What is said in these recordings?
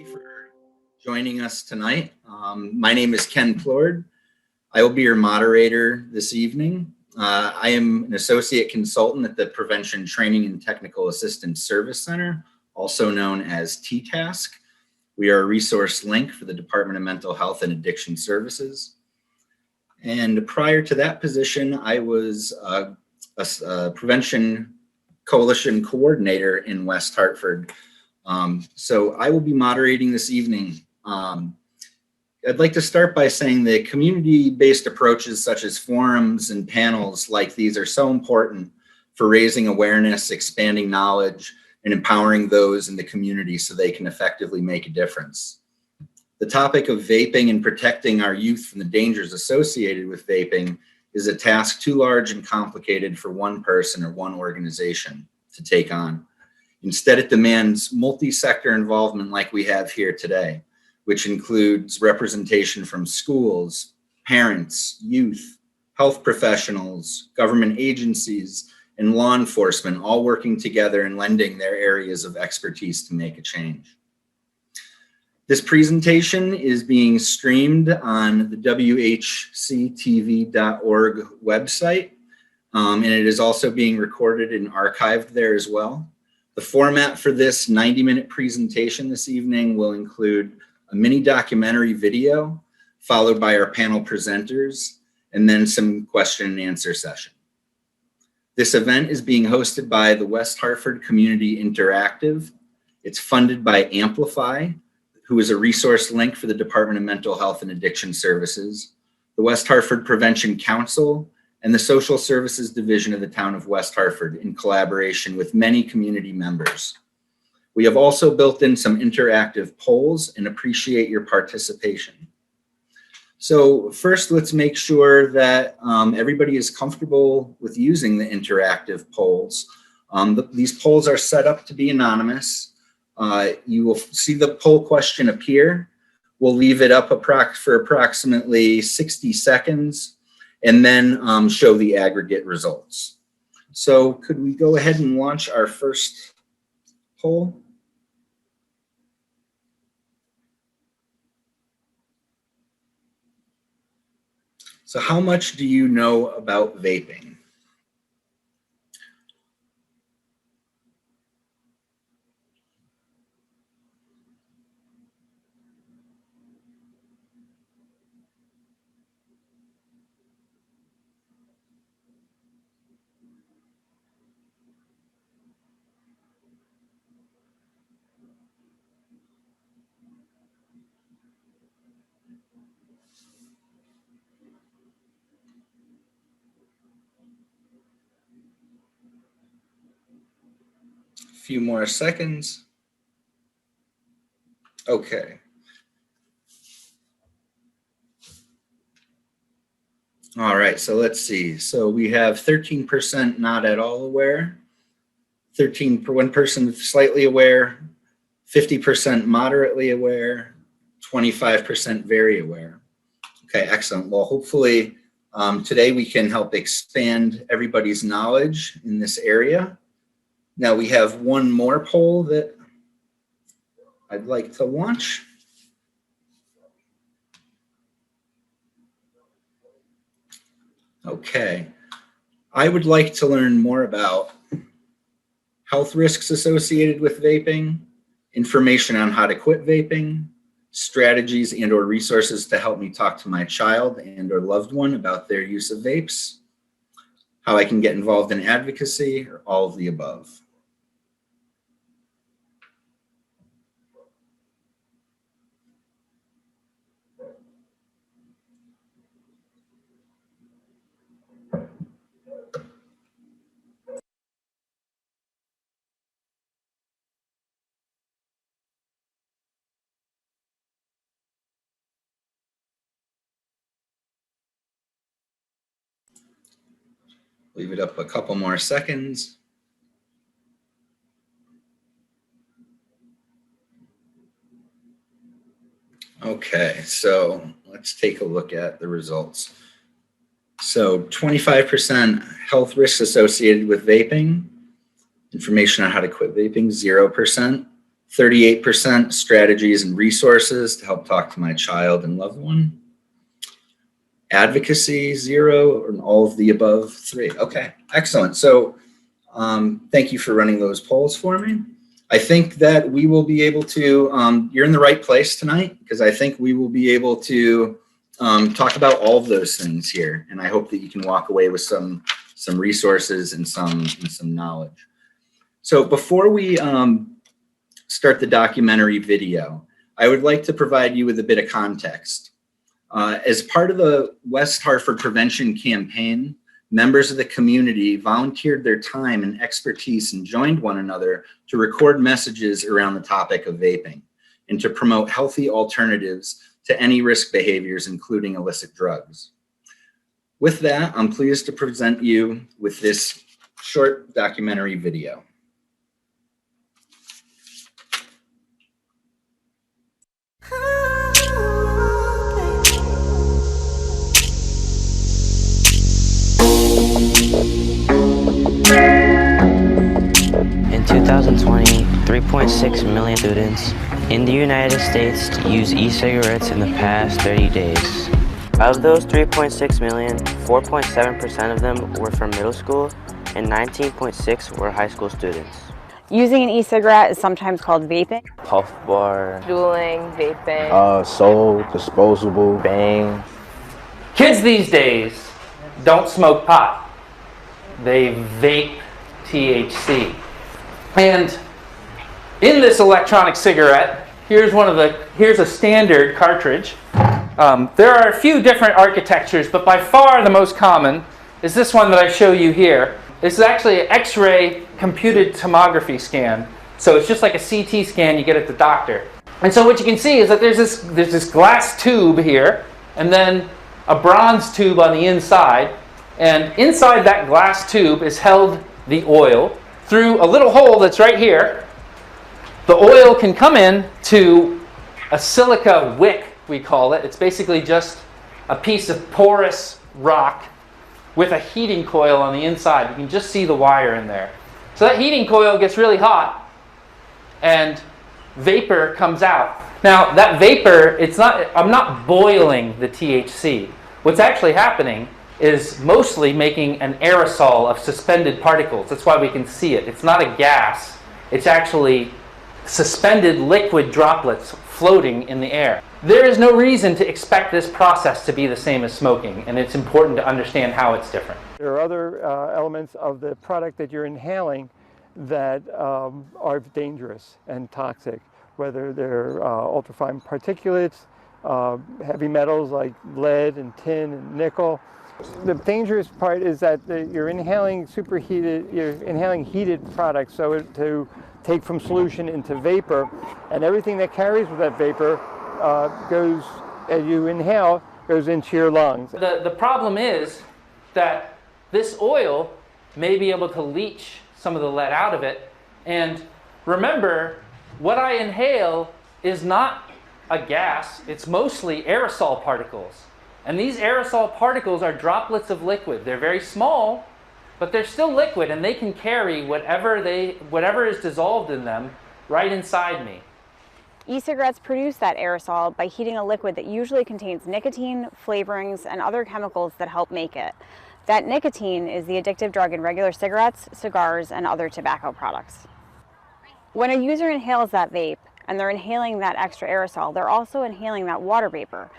For joining us tonight. My name is Ken Plourd. I will be your moderator this evening. I am an associate consultant at the Prevention Training and Technical Assistance Service Center, also known as TTASC. We are a resource link for the Department of Mental Health and Addiction Services. And prior to that position, I was a Prevention Coalition coordinator in West Hartford. So I will be moderating this evening. I'd like to start by saying that community-based approaches such as forums and panels like these are so important for raising awareness, expanding knowledge, and empowering those in the community so they can effectively make a difference. The topic of vaping and protecting our youth from the dangers associated with vaping is a task too large and complicated for one person or one organization to take on. Instead, it demands multi-sector involvement like we have here today, which includes representation from schools, parents, youth, health professionals, government agencies, and law enforcement, all working together and lending their areas of expertise to make a change. This presentation is being streamed on the whctv.org website, and it is also being recorded and archived there as well. The format for this 90-minute presentation this evening will include a mini documentary video, followed by our panel presenters, and then some question and answer session. This event is being hosted by the West Hartford Community Interactive. It's funded by Amplify, who is a resource link for the Department of Mental Health and Addiction Services, the West Hartford Prevention Council, and the Social Services Division of the Town of West Hartford in collaboration with many community members. We have also built in some interactive polls and appreciate your participation. So first, let's make sure that everybody is comfortable with using the interactive polls. These polls are set up to be anonymous. You will see the poll question appear. We'll leave it up for approximately 60 seconds. And then show the aggregate results. So could we go ahead and launch our first poll? So how much do you know about vaping? A few more seconds. Okay. All right, so let's see. So we have 13% not at all aware, 1 person slightly aware, 50% moderately aware, 25% very aware. Okay, excellent. Well, hopefully today we can help expand everybody's knowledge in this area. Now we have one more poll that I'd like to launch. Okay, I would like to learn more about health risks associated with vaping, information on how to quit vaping, strategies and or resources to help me talk to my child and or loved one about their use of vapes, how I can get involved in advocacy, or all of the above. Leave it up a couple more seconds. Okay, so let's take a look at the results. So 25% health risks associated with vaping, information on how to quit vaping, 0%. 38% strategies and resources to help talk to my child and loved one. Advocacy, 0, and all of the above, 3. Okay, excellent. So thank you for running those polls for me. I think that we will be able to, you're in the right place tonight, because I think we will be able to talk about all of those things here. And I hope that you can walk away with some resources and some knowledge. So before we start the documentary video, I would like to provide you with a bit of context. As part of the West Hartford Prevention Campaign, members of the community volunteered their time and expertise and joined one another to record messages around the topic of vaping and to promote healthy alternatives to any risk behaviors, including illicit drugs. With that, I'm pleased to present you with this short documentary video. In 2020, 3.6 million students in the United States use e-cigarettes in the past 30 days. Of those 3.6 million, 4.7% of them were from middle school and 19.6% were high school students. Using an e-cigarette is sometimes called vaping. Puff bar, Dueling, vaping. Soul, disposable, bang. Kids these days don't smoke pot. They vape THC. And in this electronic cigarette, here's a standard cartridge. There are a few different architectures, but by far the most common is this one that I show you here. This is actually an X-ray computed tomography scan. So it's just like a CT scan you get at the doctor. And so what you can see is that there's this glass tube here, and then a bronze tube on the inside. And inside that glass tube is held the oil through a little hole that's right here. The oil can come in to a silica wick, we call it. It's basically just a piece of porous rock with a heating coil on the inside. You can just see the wire in there. So that heating coil gets really hot and vapor comes out. Now that vapor, I'm not boiling the THC. What's actually happening is mostly making an aerosol of suspended particles. That's why we can see it. It's not a gas. It's actually suspended liquid droplets floating in the air. There is no reason to expect this process to be the same as smoking, and it's important to understand how it's different. There are other elements of the product that you're inhaling that are dangerous and toxic, whether they're ultrafine particulates, heavy metals like lead and tin and nickel. The dangerous part is that you're inhaling heated products, so to take from solution into vapor, and everything that carries with that vapor goes, as you inhale, goes into your lungs. The problem is that this oil may be able to leach some of the lead out of it. And remember, what I inhale is not a gas, it's mostly aerosol particles. And these aerosol particles are droplets of liquid. They're very small, but they're still liquid, and they can carry whatever is dissolved in them right inside me. E-cigarettes produce that aerosol by heating a liquid that usually contains nicotine, flavorings, and other chemicals that help make it. That nicotine is the addictive drug in regular cigarettes, cigars, and other tobacco products. When a user inhales that vape, and they're inhaling that extra aerosol, they're also inhaling that water vapor.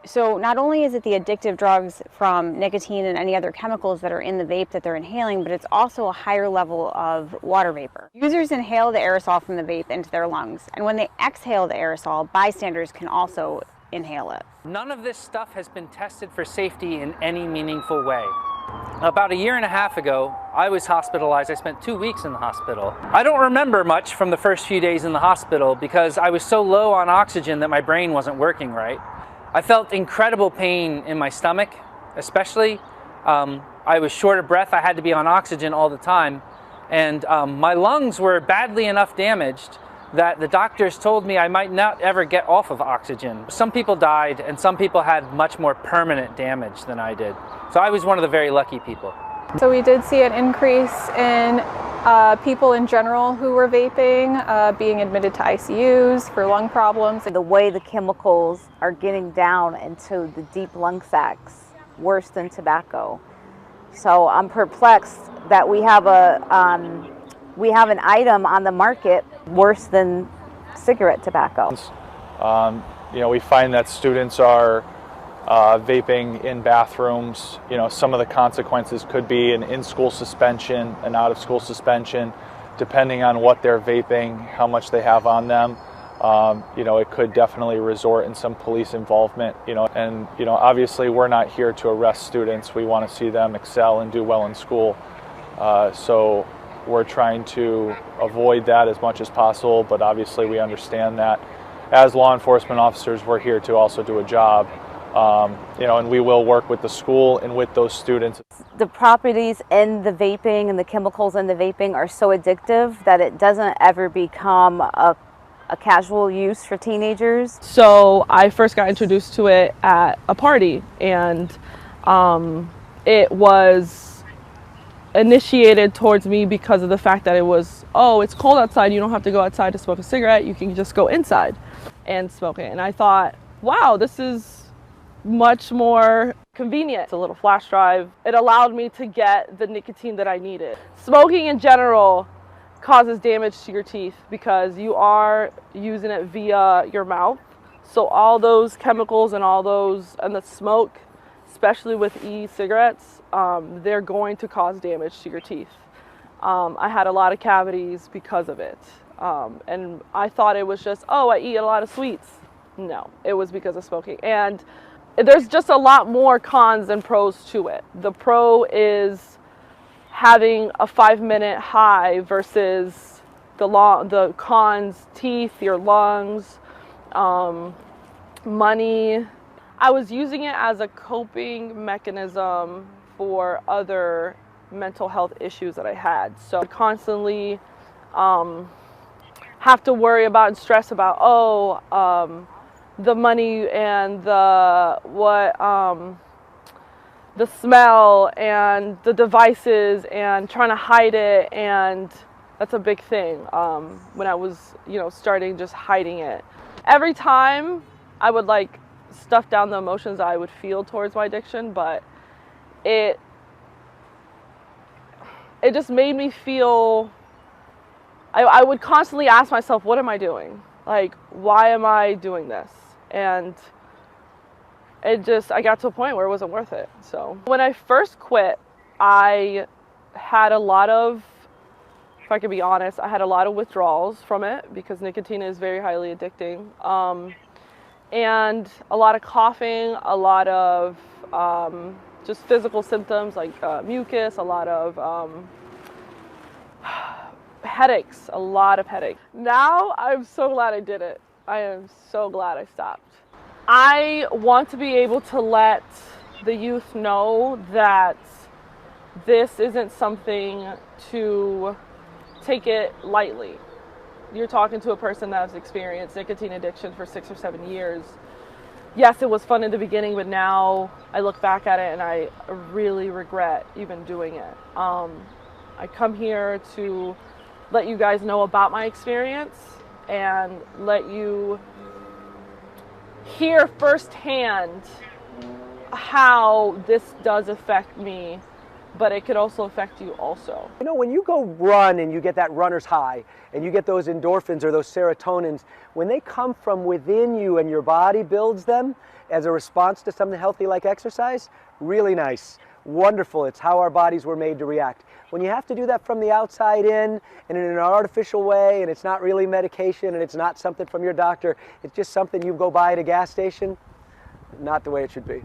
So not only is it the addictive drugs from nicotine and any other chemicals that are in the vape that they're inhaling, but it's also a higher level of water vapor. Users inhale the aerosol from the vape into their lungs, and when they exhale the aerosol, bystanders can also inhale it. None of this stuff has been tested for safety in any meaningful way. About 1.5 years ago, I was hospitalized. I spent 2 weeks in the hospital. I don't remember much from the first few days in the hospital because I was so low on oxygen that my brain wasn't working right. I felt incredible pain in my stomach, especially. I was short of breath. I had to be on oxygen all the time. And my lungs were badly enough damaged that the doctors told me I might not ever get off of oxygen. Some people died, and some people had much more permanent damage than I did. So I was one of the very lucky people. So we did see an increase in People in general who were vaping, being admitted to ICUs for lung problems. The way the chemicals are getting down into the deep lung sacs, worse than tobacco. So I'm perplexed that we have an item on the market worse than cigarette tobacco. We find that students are vaping in bathrooms. Some of the consequences could be an in-school suspension, an out-of-school suspension, depending on what they're vaping, how much they have on them. It could definitely resort in some police involvement. And obviously we're not here to arrest students. We want to see them excel and do well in school. So we're trying to avoid that as much as possible, but obviously we understand that as law enforcement officers, we're here to also do a job. And we will work with the school and with those students. The properties in the vaping and the chemicals in the vaping are so addictive that it doesn't ever become a casual use for teenagers. So I first got introduced to it at a party, and it was initiated towards me because of the fact that it was, oh, it's cold outside, you don't have to go outside to smoke a cigarette, you can just go inside and smoke it. And I thought, wow, this is much more convenient. It's a little flash drive. It allowed me to get the nicotine that I needed. Smoking in general causes damage to your teeth because you are using it via your mouth. So all those chemicals and the smoke, especially with e-cigarettes, they're going to cause damage to your teeth. I had a lot of cavities because of it. And I thought it was just, oh, I eat a lot of sweets. No, it was because of smoking. And there's just a lot more cons than pros to it. The pro is having a 5-minute high versus the cons, teeth, your lungs, money. I was using it as a coping mechanism for other mental health issues that I had. So I constantly have to worry about and stress about, the money and the smell and the devices and trying to hide it, and that's a big thing when I was starting just hiding it. Every time I would stuff down the emotions I would feel towards my addiction, but it just made me feel, I would constantly ask myself, what am I doing? Why am I doing this? And I got to a point where it wasn't worth it. So when I first quit, I had a lot of, if I could be honest, I had a lot of withdrawals from it because nicotine is very highly addicting. And a lot of coughing, a lot of just physical symptoms like mucus, a lot of headaches, a lot of headaches. Now I'm so glad I did it. I am so glad I stopped. I want to be able to let the youth know that this isn't something to take it lightly. You're talking to a person that's experienced nicotine addiction for 6 or 7 years. Yes, it was fun in the beginning, but now I look back at it and I really regret even doing it. I come here to let you guys know about my experience and let you hear firsthand how this does affect me, but it could also affect you also. When you go run and you get that runner's high and you get those endorphins or those serotonins, when they come from within you and your body builds them as a response to something healthy like exercise, really nice, wonderful. It's how our bodies were made to react. When you have to do that from the outside in and in an artificial way, and it's not really medication and it's not something from your doctor, it's just something you go buy at a gas station, not the way it should be.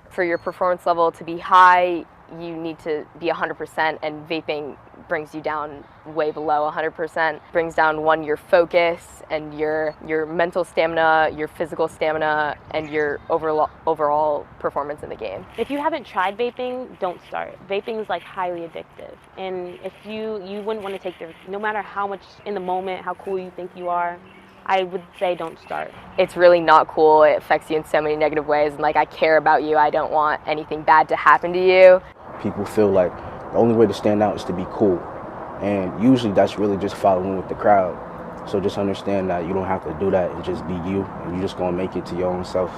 For your performance level to be high, you need to be 100%, and vaping brings you down way below 100%. Brings down your focus and your mental stamina, your physical stamina, and your overall performance in the game. If you haven't tried vaping, don't start. Vaping is highly addictive, and if you wouldn't want to take the, no matter how much in the moment, how cool you think you are, I would say don't start. It's really not cool. It affects you in so many negative ways, and I care about you. I don't want anything bad to happen to you. People feel like the only way to stand out is to be cool. And usually that's really just following with the crowd. So just understand that you don't have to do that and just be you, and you're just gonna make it to your own self.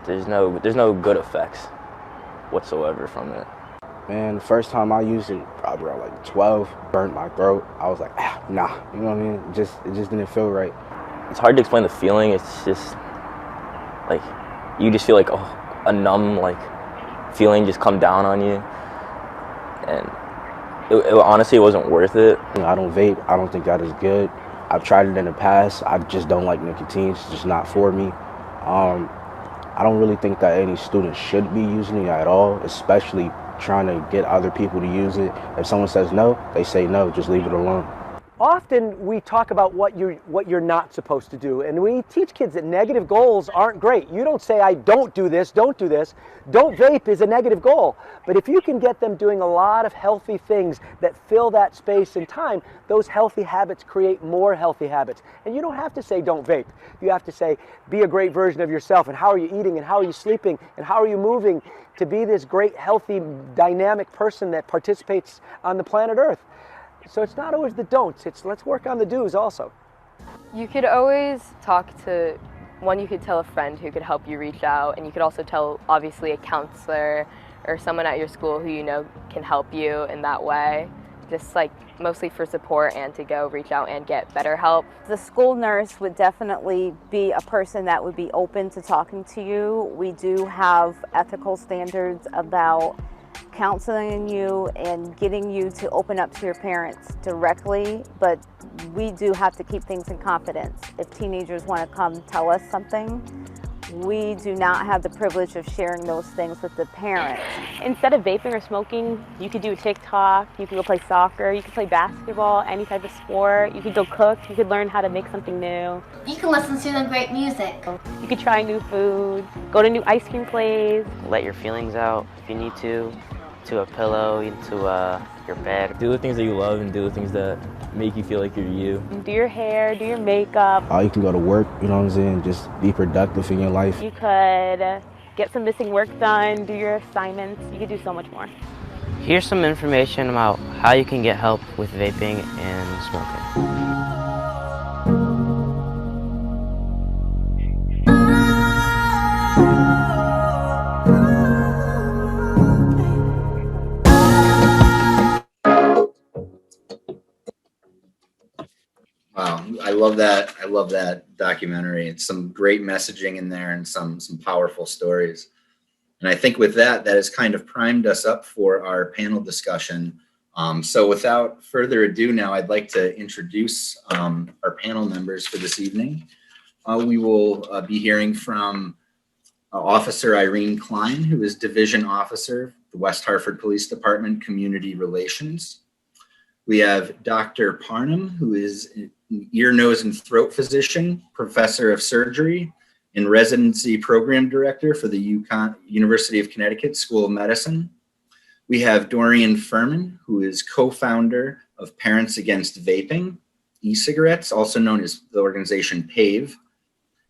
There's no good effects whatsoever from it. Man, the first time I used it, probably around like 12, burnt my throat. I was like, nah, you know what I mean? It just didn't feel right. It's hard to explain the feeling. It's just like you just feel like a numb like feeling just come down on you, and it honestly wasn't worth it. You know, I don't vape. I don't think that is good. I've tried it in the past. I just don't like nicotine. It's just not for me. I don't really think that any student should be using it at all, especially trying to get other people to use it. If someone says no, they say no, just leave it alone. Often we talk about what you're not supposed to do, and we teach kids that negative goals aren't great. You don't say, I don't do this, don't do this. Don't vape is a negative goal. But if you can get them doing a lot of healthy things that fill that space and time, those healthy habits create more healthy habits. And you don't have to say don't vape. You have to say be a great version of yourself, and how are you eating, and how are you sleeping, and how are you moving to be this great, healthy, dynamic person that participates on the planet Earth. So it's not always the don'ts, it's let's work on the do's also. You could always talk to one, you could tell a friend who could help you reach out, and you could also tell obviously a counselor or someone at your school who you know can help you in that way. Just like mostly for support and to go reach out and get better help. The school nurse would definitely be a person that would be open to talking to you. We do have ethical standards about counseling you and getting you to open up to your parents directly, but we do have to keep things in confidence. If teenagers want to come tell us something, we do not have the privilege of sharing those things with the parents. Instead of vaping or smoking, you could do TikTok, you could go play soccer, you could play basketball, any type of sport, you could go cook, you could learn how to make something new. You can listen to some great music. You could try new food, go to new ice cream places. Let your feelings out if you need to a pillow, into your bed. Do the things that you love and do the things that make you feel like you're you. Do your hair, do your makeup. You can go to work, you know what I'm saying, just be productive in your life. You could get some missing work done, do your assignments. You could do so much more. Here's some information about how you can get help with vaping and smoking. Wow, I love that. I love that documentary. It's some great messaging in there and some powerful stories. And I think with that has kind of primed us up for our panel discussion. So without further ado now, I'd like to introduce our panel members for this evening. We will be hearing from Officer Irene Klein, who is Division Officer, the West Hartford Police Department, Community Relations. We have Dr. Parham, who is an ear, nose, and throat physician, professor of surgery, and residency program director for the University of Connecticut School of Medicine. We have Dorian Fuhrman, who is co-founder of Parents Against Vaping, e-cigarettes, also known as the organization PAVe.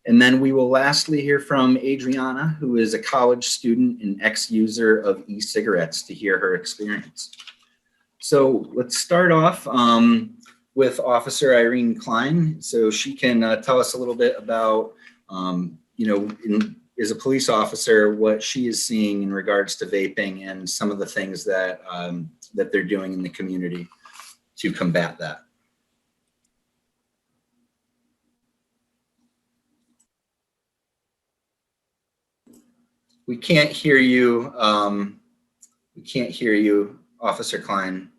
And then we will lastly hear from Adriana, who is a college student and ex-user of e-cigarettes, to hear her experience. So let's start off with Officer Irene Klein. So she can tell us a little bit about, as a police officer, what she is seeing in regards to vaping and some of the things that, that they're doing in the community to combat that. We can't hear you. We can't hear you, Officer Klein.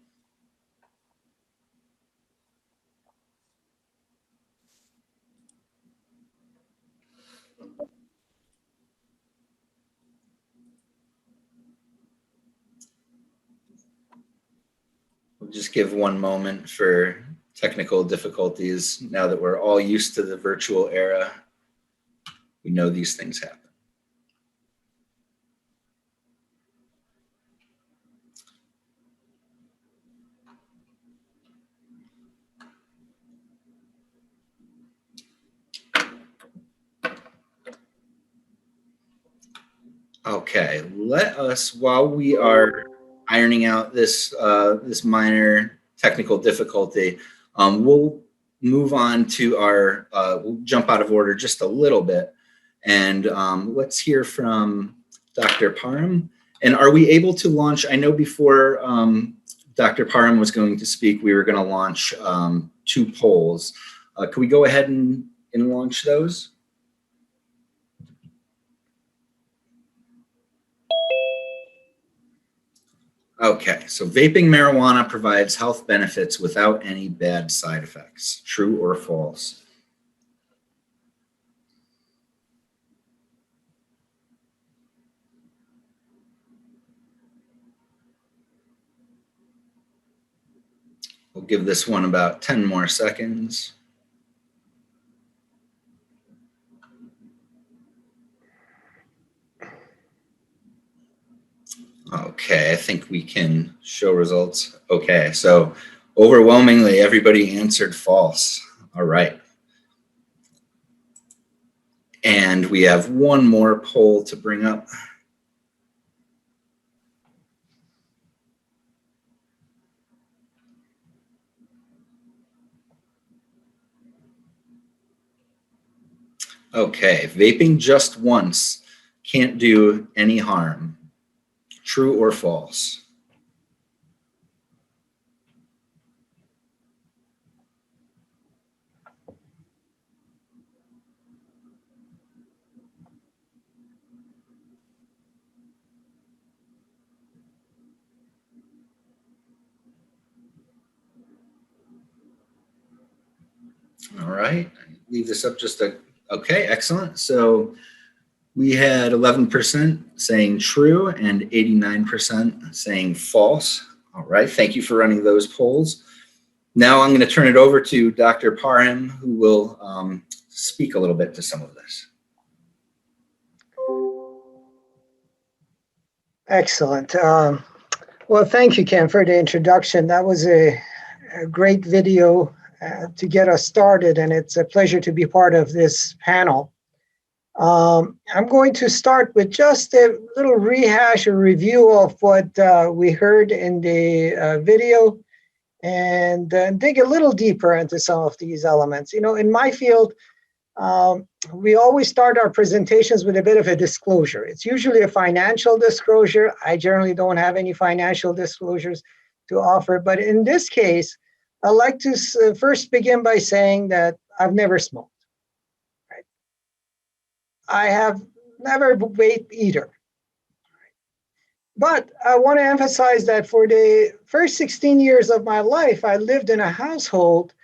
We'll just give one moment for technical difficulties. Now that we're all used to the virtual era, we know these things happen. Okay, let us, while we are ironing out this this minor technical difficulty. We'll move on to our, we'll jump out of order just a little bit. And let's hear from Dr. Parham. And are we able to launch, I know before Dr. Parham was going to speak, we were going to launch 2 polls. Can we go ahead and launch those? Okay, so vaping marijuana provides health benefits without any bad side effects. True or false? We'll give this one about 10 more seconds. Okay, I think we can show results. Okay, so overwhelmingly everybody answered false. All right. And we have one more poll to bring up. Okay, vaping just once can't do any harm. True or false? All right, leave this up just a, okay, excellent. So we had 11% saying true and 89% saying false. All right, thank you for running those polls. Now I'm going to turn it over to Dr. Parham, who will speak a little bit to some of this. Excellent. Well, thank you, Ken, for the introduction. That was a great video to get us started, and it's a pleasure to be part of this panel. I'm going to start with just a little rehash or review of what we heard in the video, and dig a little deeper into some of these elements. You know, in my field, we always start our presentations with a bit of a disclosure. It's usually a financial disclosure. I generally don't have any financial disclosures to offer, but in this case, I'd like to first begin by saying that I've never smoked. Right? I have never vaped either. But I want to emphasize that for the first 16 years of my life, I lived in a household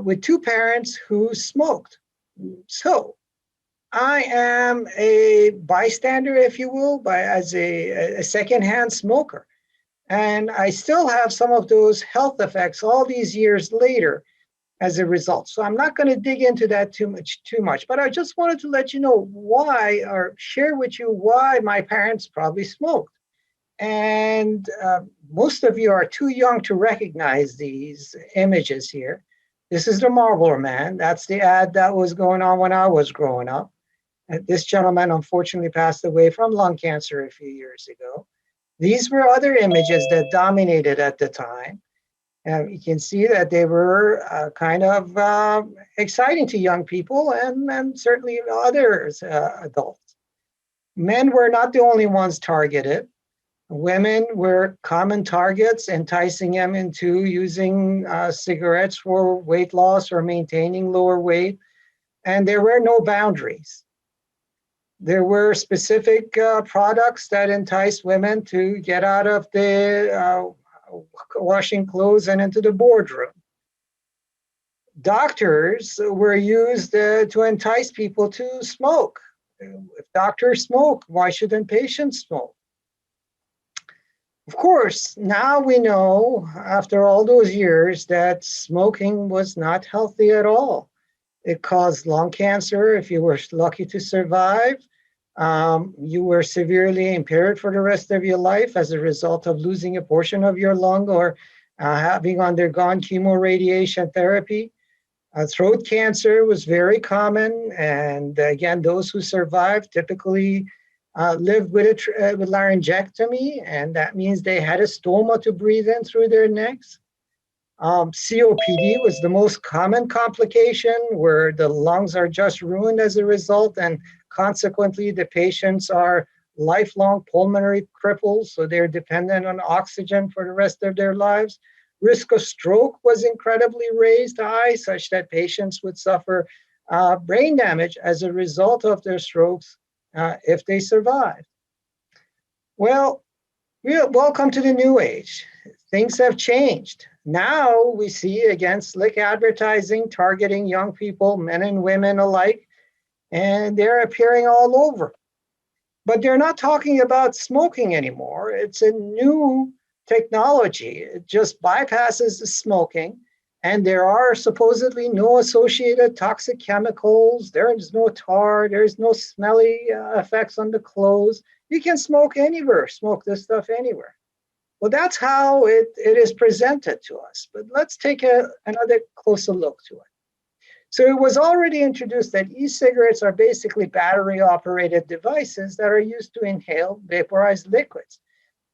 with 2 parents who smoked. So I am a bystander, if you will, as a secondhand smoker. And I still have some of those health effects all these years later as a result. So I'm not going to dig into that too much, but I just wanted to let you know why, or share with you why my parents probably smoked. And most of you are too young to recognize these images here. This is the Marlboro Man. That's the ad that was going on when I was growing up. This gentleman unfortunately passed away from lung cancer a few years ago. These were other images that dominated at the time. And you can see that they were kind of exciting to young people and certainly others, adults. Men were not the only ones targeted. Women were common targets, enticing them into using cigarettes for weight loss or maintaining lower weight. And there were no boundaries. There were specific products that enticed women to get out of the washing clothes and into the boardroom. Doctors were used to entice people to smoke. If doctors smoke, why shouldn't patients smoke? Of course, now we know, after all those years, that smoking was not healthy at all. It caused lung cancer if you were lucky to survive. You were severely impaired for the rest of your life as a result of losing a portion of your lung or having undergone chemoradiation therapy. Throat cancer was very common, and again, those who survived typically lived with laryngectomy, and that means they had a stoma to breathe in through their necks. COPD was the most common complication, where the lungs are just ruined as a result, and consequently the patients are lifelong pulmonary cripples, so they're dependent on oxygen for the rest of their lives. Risk of stroke was incredibly raised high, such that patients would suffer brain damage as a result of their strokes if they survived. Well, welcome to the new age. Things have changed. Now we see, again, slick advertising targeting young people, men and women alike, and they're appearing all over. But they're not talking about smoking anymore. It's a new technology. It just bypasses the smoking, and there are supposedly no associated toxic chemicals. There is no tar. There's no smelly effects on the clothes. You can smoke anywhere, smoke this stuff anywhere. Well, that's how it is presented to us. But let's take another closer look to it. So it was already introduced that e-cigarettes are basically battery-operated devices that are used to inhale vaporized liquids.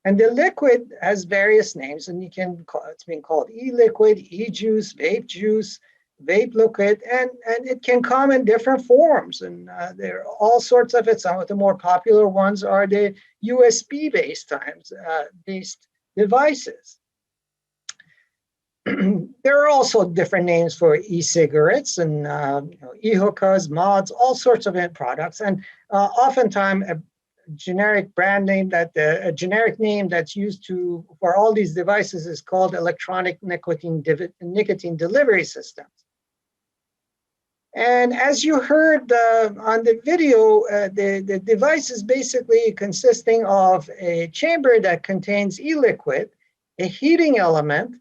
And the liquid has various names, and it's been called e-liquid, e-juice, vape juice, vape liquid, and it can come in different forms. And there are all sorts of it. Some of the more popular ones are the USB-based devices. There are also different names for e-cigarettes and e-hookahs, mods, all sorts of end products. And oftentimes a generic brand name a generic name that's used for all these devices is called electronic nicotine delivery systems. And as you heard on the video, the device is basically consisting of a chamber that contains e-liquid, a heating element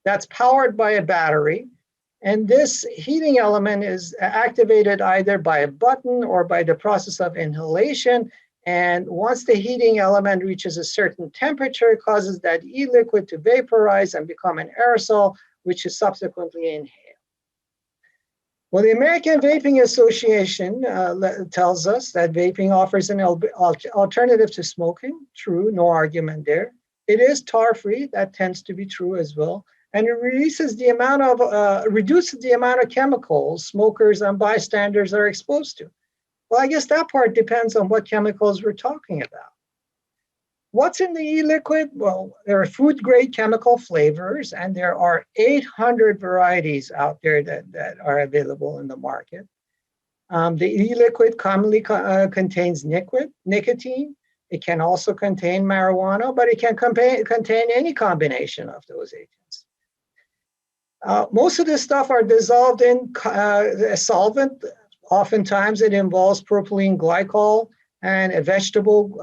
that's powered by a battery. And this heating element is activated either by a button or by the process of inhalation. And once the heating element reaches a certain temperature, it causes that e-liquid to vaporize and become an aerosol, which is subsequently inhaled. Well, the American Vaping Association tells us that vaping offers an alternative to smoking. True, no argument there. It is tar-free. That tends to be true as well. And it reduces the amount of chemicals smokers and bystanders are exposed to. Well, I guess that part depends on what chemicals we're talking about. What's in the e-liquid? Well, there are food-grade chemical flavors, and there are 800 varieties out there that are available in the market. The e-liquid commonly contains nicotine. It can also contain marijuana, but it can contain any combination of those agents. Most of this stuff are dissolved in a solvent. Oftentimes it involves propylene glycol and a vegetable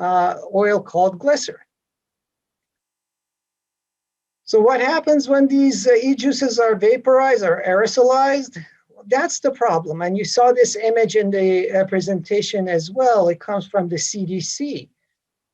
oil called glycerin. So what happens when these e-juices are vaporized or aerosolized? That's the problem. And you saw this image in the presentation as well. It comes from the CDC.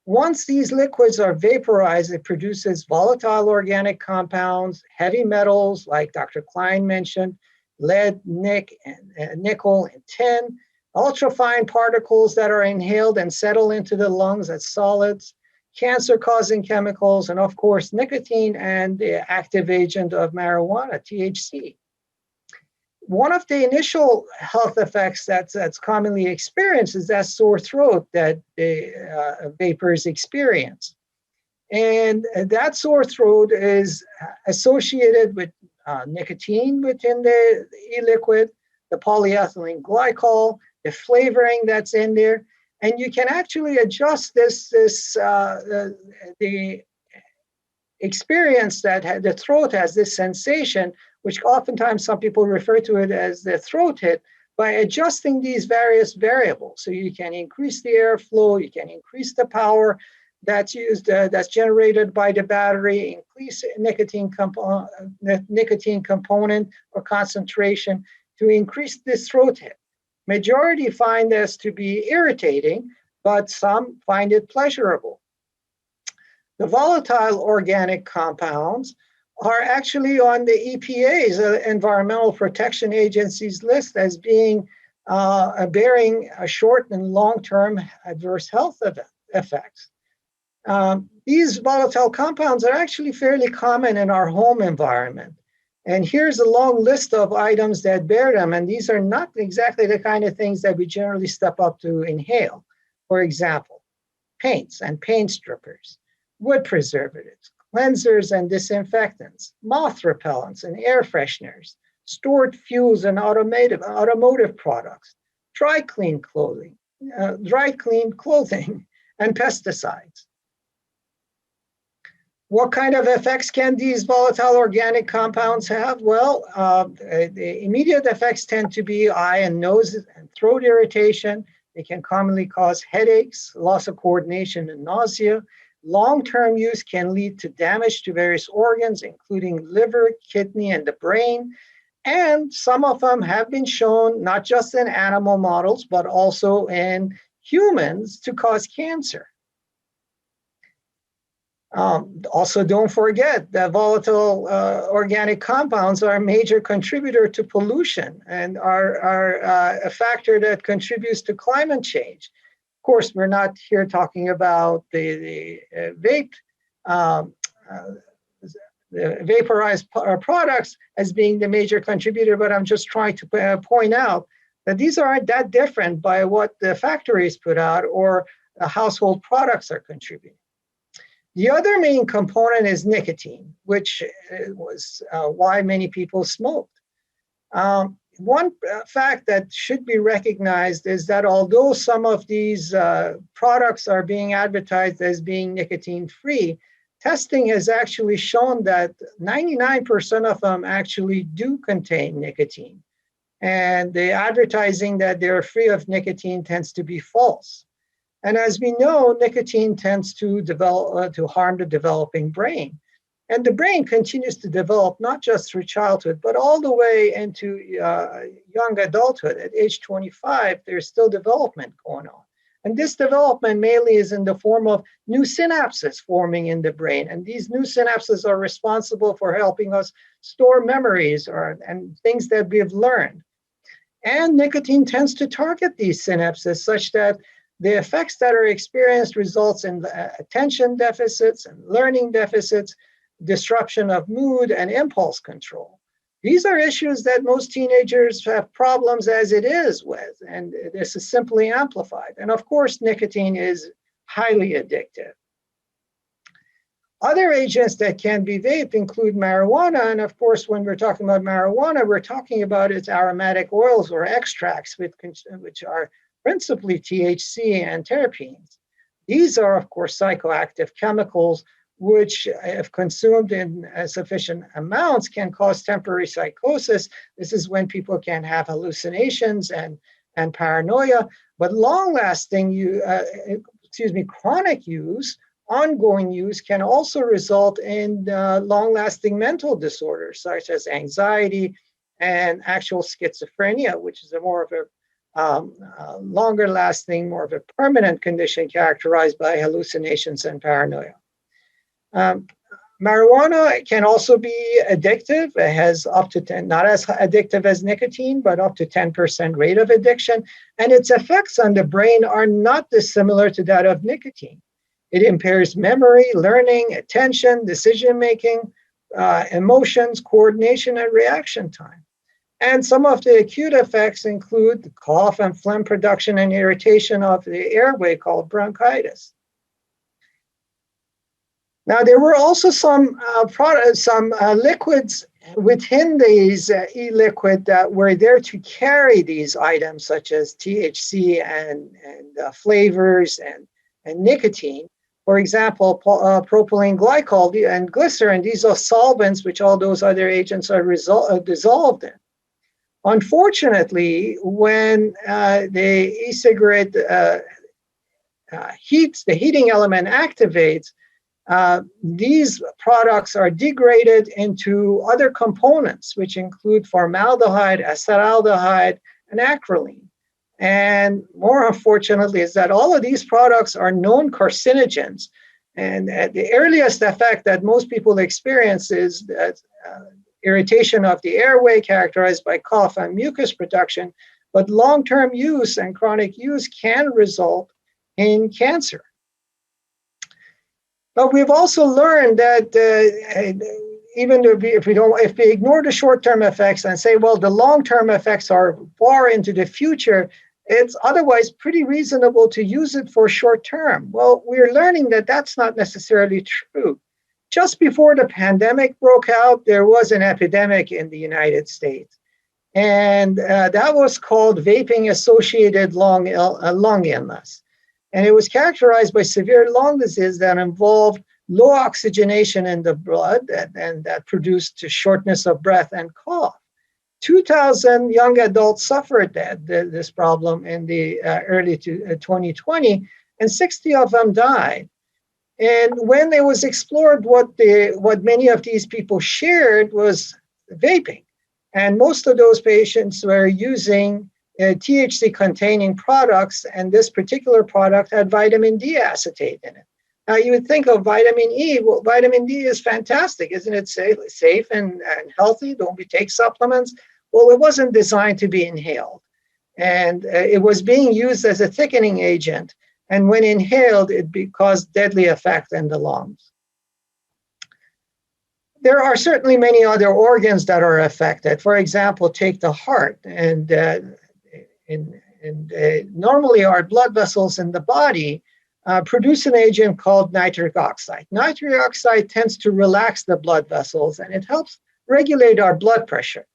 Once these liquids are vaporized, it produces volatile organic compounds, heavy metals, like Dr. Klein mentioned, lead, nickel, and tin, ultrafine particles that are inhaled and settle into the lungs as solids, cancer-causing chemicals, and of course, nicotine and the active agent of marijuana, THC. One of the initial health effects that's commonly experienced is that sore throat that the vapors experience. And that sore throat is associated with nicotine within the e-liquid, the polyethylene glycol, the flavoring that's in there. And you can actually adjust the experience that the throat has, this sensation, which oftentimes some people refer to it as the throat hit, by adjusting these various variables. So you can increase the airflow, you can increase the power that's used, that's generated by the battery, increase nicotine component or concentration to increase this throat hit. Majority find this to be irritating, but some find it pleasurable. The volatile organic compounds are actually on the EPA's Environmental Protection Agency's list as being bearing a short and long-term adverse health effects. These volatile compounds are actually fairly common in our home environment. And here's a long list of items that bear them, and these are not exactly the kind of things that we generally step up to inhale. For example, paints and paint strippers, wood preservatives, cleansers and disinfectants, moth repellents and air fresheners, stored fuels and automotive products, dry clean clothing, and pesticides. What kind of effects can these volatile organic compounds have? Well, the immediate effects tend to be eye and nose and throat irritation. They can commonly cause headaches, loss of coordination, and nausea. Long-term use can lead to damage to various organs, including liver, kidney, and the brain. And some of them have been shown, not just in animal models, but also in humans, to cause cancer. Also, don't forget that volatile organic compounds are a major contributor to pollution and are a factor that contributes to climate change. Of course, we're not here talking about the vaporized products as being the major contributor, but I'm just trying to point out that these aren't that different by what the factories put out or the household products are contributing. The other main component is nicotine, which was why many people smoked. One fact that should be recognized is that although some of these products are being advertised as being nicotine-free, testing has actually shown that 99% of them actually do contain nicotine. And the advertising that they're free of nicotine tends to be false. And as we know, nicotine tends to harm the developing brain. And the brain continues to develop not just through childhood, but all the way into young adulthood. At age 25, there's still development going on. And this development mainly is in the form of new synapses forming in the brain. And these new synapses are responsible for helping us store memories and things that we've learned. And nicotine tends to target these synapses such that the effects that are experienced results in attention deficits and learning deficits, disruption of mood and impulse control. These are issues that most teenagers have problems as it is with, and this is simply amplified. And of course, nicotine is highly addictive. Other agents that can be vaped include marijuana, and of course, when we're talking about marijuana, we're talking about its aromatic oils or extracts, which are principally THC and terpenes. These are, of course, psychoactive chemicals, which, if consumed in sufficient amounts, can cause temporary psychosis. This is when people can have hallucinations and paranoia. But long-lasting, chronic use, ongoing use, can also result in long-lasting mental disorders, such as anxiety and actual schizophrenia, which is a more of a longer lasting, more of a permanent condition characterized by hallucinations and paranoia. Marijuana can also be addictive. It has up to 10, not as addictive as nicotine, but up to 10% rate of addiction. And its effects on the brain are not dissimilar to that of nicotine. It impairs memory, learning, attention, decision-making, emotions, coordination, and reaction time. And some of the acute effects include cough and phlegm production and irritation of the airway called bronchitis. Now, there were also some liquids within these e-liquid that were there to carry these items, such as THC and flavors and nicotine. For example, propylene glycol and glycerin, these are solvents which all those other agents are dissolved in. Unfortunately, when the e-cigarette heats, the heating element activates, these products are degraded into other components, which include formaldehyde, acetaldehyde, and acrolein. And more unfortunately is that all of these products are known carcinogens. And the earliest effect that most people experience is that irritation of the airway characterized by cough and mucus production, but long-term use and chronic use can result in cancer. But we've also learned that even if we ignore the short-term effects and say, well, the long-term effects are far into the future, it's otherwise pretty reasonable to use it for short-term. Well, we're learning that that's not necessarily true. Just before the pandemic broke out, there was an epidemic in the United States. And that was called vaping-associated lung illness. And it was characterized by severe lung disease that involved low oxygenation in the blood and that produced shortness of breath and cough. 2,000 young adults suffered this problem in the early 2020, and 60 of them died. And when it was explored, what many of these people shared was vaping. And most of those patients were using THC-containing products, and this particular product had vitamin D acetate in it. Now, you would think of vitamin E. Well, vitamin D is fantastic. Isn't it safe and healthy? Don't we take supplements? Well, it wasn't designed to be inhaled. And it was being used as a thickening agent. And when inhaled, it caused deadly effect in the lungs. There are certainly many other organs that are affected. For example, take the heart. And normally our blood vessels in the body produce an agent called nitric oxide. Nitric oxide tends to relax the blood vessels, and it helps regulate our blood pressure.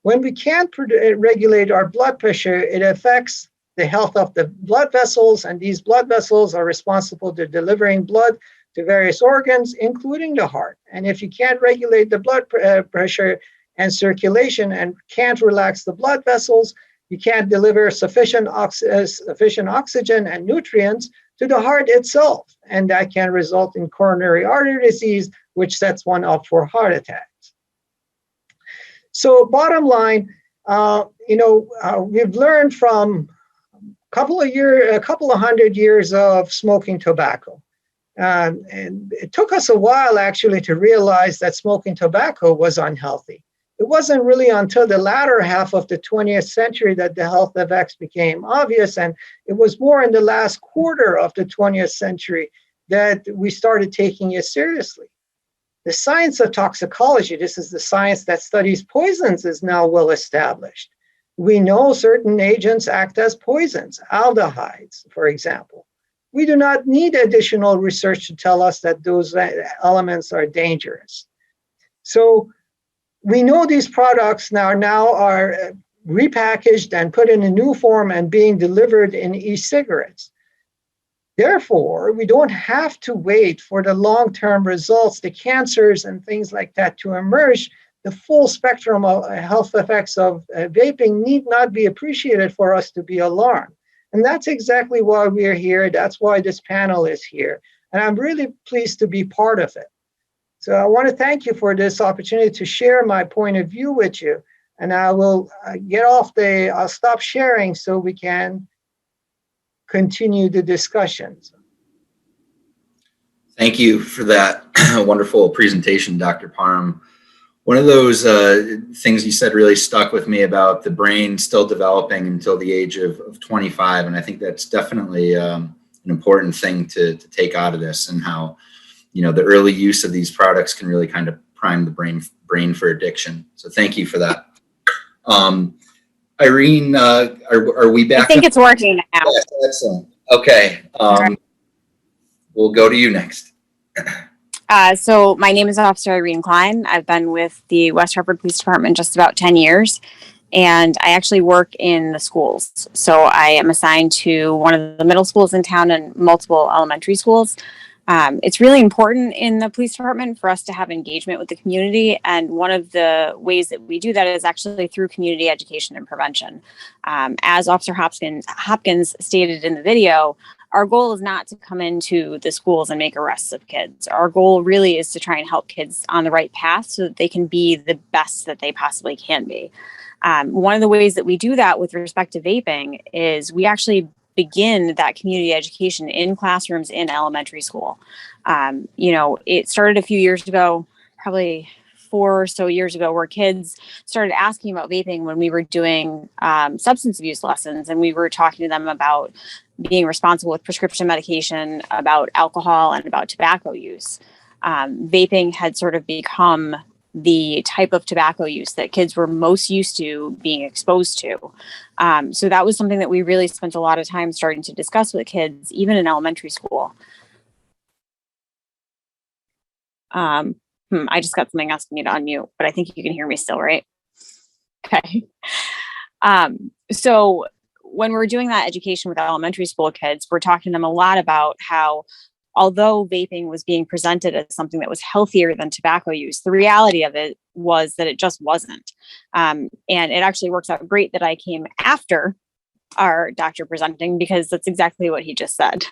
When we can't regulate our blood pressure, it affects the health of the blood vessels, and these blood vessels are responsible for delivering blood to various organs, including the heart. And if you can't regulate the blood pressure and circulation and can't relax the blood vessels, you can't deliver sufficient oxygen and nutrients to the heart itself. And that can result in coronary artery disease, which sets one up for heart attacks. So bottom line, we've learned from a couple of hundred years of smoking tobacco. And it took us a while actually to realize that smoking tobacco was unhealthy. It wasn't really until the latter half of the 20th century that the health effects became obvious, and it was more in the last quarter of the 20th century that we started taking it seriously. The science of toxicology, this is the science that studies poisons, is now well established. We know certain agents act as poisons, aldehydes, for example. We do not need additional research to tell us that those elements are dangerous. So we know these products now are repackaged and put in a new form and being delivered in e-cigarettes. Therefore, we don't have to wait for the long-term results, the cancers and things like that to emerge. The full spectrum of health effects of vaping need not be appreciated for us to be alarmed. And that's exactly why we're here. That's why this panel is here. And I'm really pleased to be part of it. So I want to thank you for this opportunity to share my point of view with you. And I will I'll stop sharing so we can continue the discussions. Thank you for that wonderful presentation, Dr. Parham. One of those things you said really stuck with me about the brain still developing until the age of 25. And I think that's definitely an important thing to take out of this, and how the early use of these products can really kind of prime the brain for addiction. So thank you for that. Irene, are we back? I think it's working now. Yes, excellent. Okay. We'll go to you next. So my name is Officer Irene Klein. I've been with the West Hartford Police Department just about 10 years, and I actually work in the schools. So I am assigned to one of the middle schools in town and multiple elementary schools. It's really important in the police department for us to have engagement with the community, and one of the ways that we do that is actually through community education and prevention. As Officer Hopkins stated in the video, our goal is not to come into the schools and make arrests of kids. Our goal really is to try and help kids on the right path so that they can be the best that they possibly can be. One of the ways that we do that with respect to vaping is we actually begin that community education in classrooms in elementary school. It started a few years ago, probably 4 or so years ago, where kids started asking about vaping when we were doing substance abuse lessons, and we were talking to them about being responsible with prescription medication, about alcohol, and about tobacco use. Vaping had sort of become the type of tobacco use that kids were most used to being exposed to. So that was something that we really spent a lot of time starting to discuss with kids, even in elementary school. I just got something asking me to unmute, but I think you can hear me still, right? Okay. So when we're doing that education with elementary school kids, we're talking to them a lot about how, although vaping was being presented as something that was healthier than tobacco use, the reality of it was that it just wasn't. And it actually works out great that I came after our doctor presenting, because that's exactly what he just said.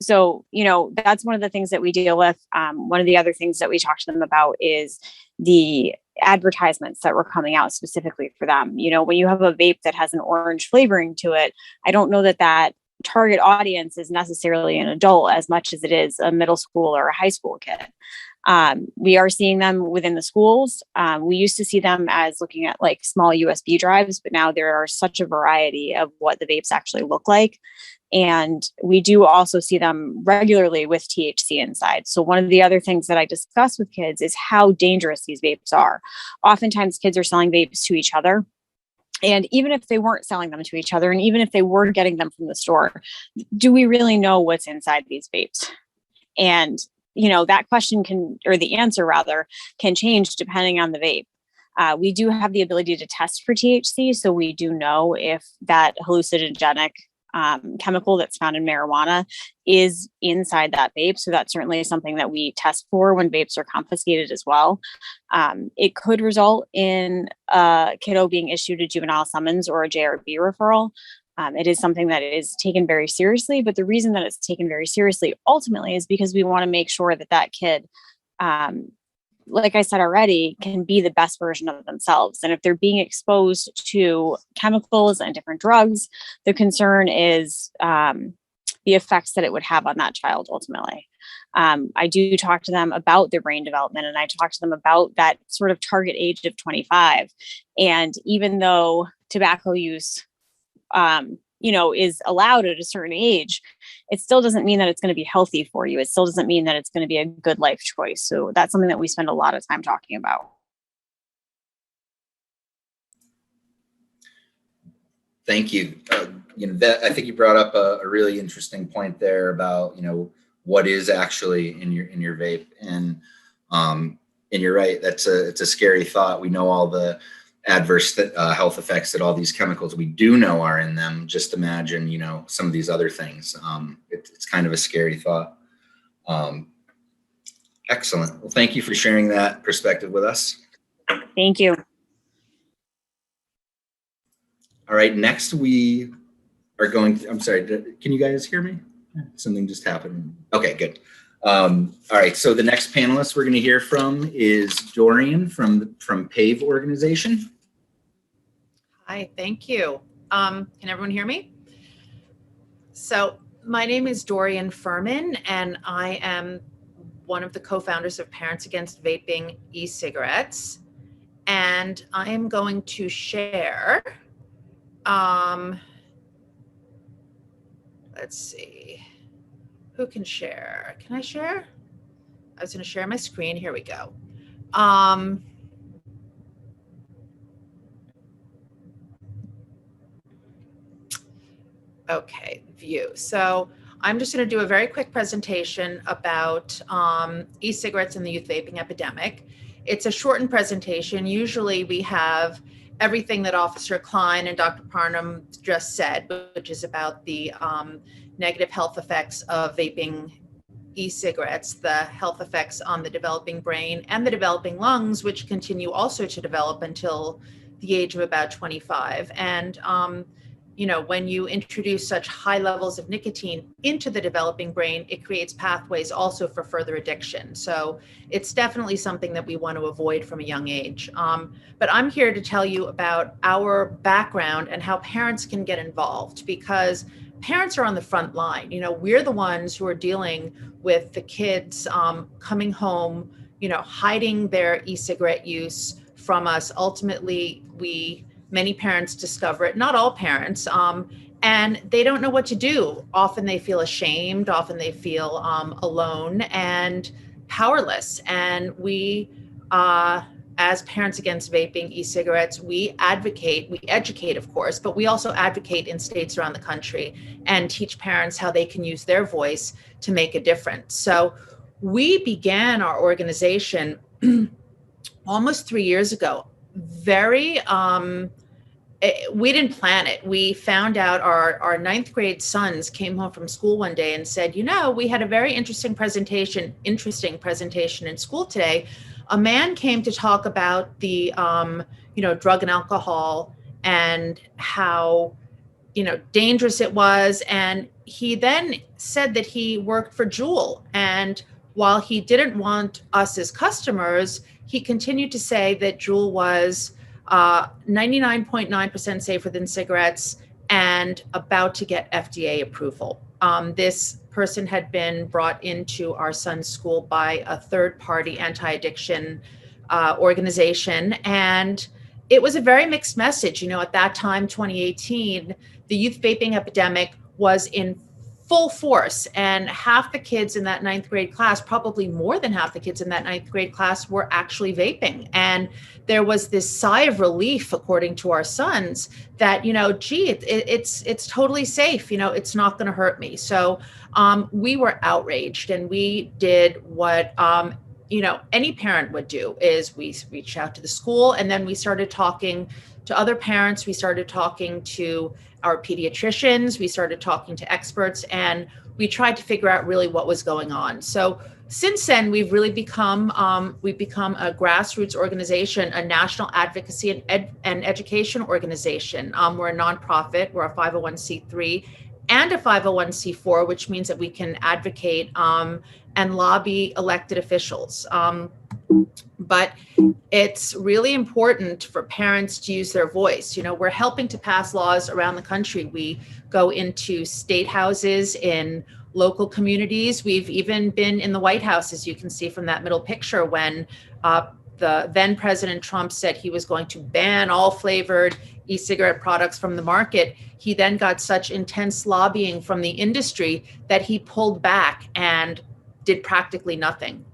So, that's one of the things that we deal with. One of the other things that we talk to them about is the advertisements that were coming out specifically for them. When you have a vape that has an orange flavoring to it, I don't know that target audience is necessarily an adult as much as it is a middle school or a high school kid. We are seeing them within the schools. We used to see them as looking at like small USB drives, but now there are such a variety of what the vapes actually look like. And we do also see them regularly with THC inside. So one of the other things that I discuss with kids is how dangerous these vapes are. Oftentimes kids are selling vapes to each other. And even if they weren't selling them to each other, and even if they were getting them from the store, do we really know what's inside these vapes? And, that question or the answer rather, can change depending on the vape. We do have the ability to test for THC. So we do know if that hallucinogenic chemical that's found in marijuana is inside that vape. So that's certainly something that we test for when vapes are confiscated as well. It could result in a kiddo being issued a juvenile summons or a JRB referral. It is something that is taken very seriously, but the reason that it's taken very seriously ultimately is because we want to make sure that kid, like I said already, can be the best version of themselves. And if they're being exposed to chemicals and different drugs, the concern is the effects that it would have on that child ultimately. I do talk to them about their brain development, and I talk to them about that sort of target age of 25. And even though tobacco use is allowed at a certain age, it still doesn't mean that it's going to be healthy for you. It still doesn't mean that it's going to be a good life choice. So that's something that we spend a lot of time talking about. Thank you. I think you brought up a really interesting point there about, what is actually in your vape. And you're right. It's a scary thought. We know all the adverse health effects that all these chemicals we do know are in them. Just imagine, some of these other things. It's kind of a scary thought. Excellent. Well, thank you for sharing that perspective with us. Thank you. All right, next we are going to, I'm sorry, can you guys hear me? Something just happened. Okay, good. All right, so the next panelist we're going to hear from is Dorian from PAVe organization. Hi, thank you. Can everyone hear me? So my name is Dorian Fuhrman, and I am one of the co-founders of Parents Against Vaping e-cigarettes. And I am going to share, let's see, who can share? Can I share? I was going to share my screen. Here we go. Okay, view. So I'm just going to do a very quick presentation about e-cigarettes and the youth vaping epidemic. It's a shortened presentation. Usually we have everything that Officer Klein and Dr. Parham just said, which is about the negative health effects of vaping e-cigarettes, the health effects on the developing brain and the developing lungs, which continue also to develop until the age of about 25. And when you introduce such high levels of nicotine into the developing brain, it creates pathways also for further addiction. So it's definitely something that we want to avoid from a young age. But I'm here to tell you about our background and how parents can get involved, because parents are on the front line. We're the ones who are dealing with the kids coming home, hiding their e-cigarette use from us. Ultimately, many parents discover it, not all parents, and they don't know what to do. Often they feel ashamed, often they feel alone and powerless. And we as Parents Against Vaping E-Cigarettes, we educate, of course, but we also advocate in states around the country and teach parents how they can use their voice to make a difference. So we began our organization almost 3 years ago. We didn't plan it. We found out our ninth grade sons came home from school one day and said, we had a very interesting presentation in school today. A man came to talk about the, drug and alcohol and how, dangerous it was. And he then said that he worked for Juul. And while he didn't want us as customers, he continued to say that Juul was 99.9% safer than cigarettes and about to get FDA approval. This person had been brought into our son's school by a third-party anti-addiction organization, and it was a very mixed message. At that time, 2018, the youth vaping epidemic was in full force, and half the kids in that ninth grade class, probably more than half the kids in that ninth grade class, were actually vaping. And there was this sigh of relief, according to our sons, that, it's totally safe. It's not going to hurt me. So we were outraged, and we did what any parent would do, is we reached out to the school, and then we started talking to other parents. We started talking to our pediatricians, we started talking to experts, and we tried to figure out really what was going on. So since then, we've really become a grassroots organization, a national advocacy and education organization. We're a nonprofit, we're a 501c3 and a 501c4, which means that we can advocate and lobby elected officials. But it's really important for parents to use their voice. We're helping to pass laws around the country. We go into state houses in local communities. We've even been in the White House, as you can see from that middle picture, when the then President Trump said he was going to ban all flavored e-cigarette products from the market. He then got such intense lobbying from the industry that he pulled back and did practically nothing.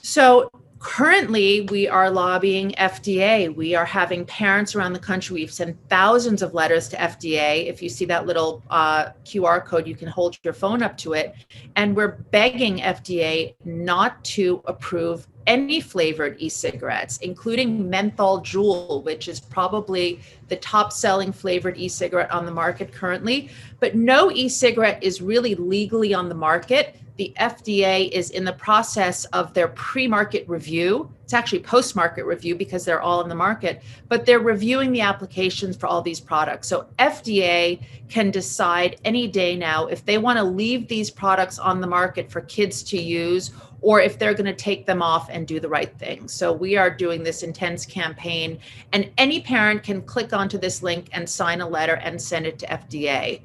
So currently, we are lobbying FDA. We are having parents around the country. We've sent thousands of letters to FDA. If you see that little QR code, you can hold your phone up to it. And we're begging FDA not to approve any flavored e-cigarettes, including menthol Juul, which is probably the top-selling flavored e-cigarette on the market currently. But no e-cigarette is really legally on the market. The FDA is in the process of their pre-market review. It's actually post-market review because they're all in the market, but they're reviewing the applications for all these products. So FDA can decide any day now if they want to leave these products on the market for kids to use, or if they're going to take them off and do the right thing. So we are doing this intense campaign, and any parent can click onto this link and sign a letter and send it to FDA.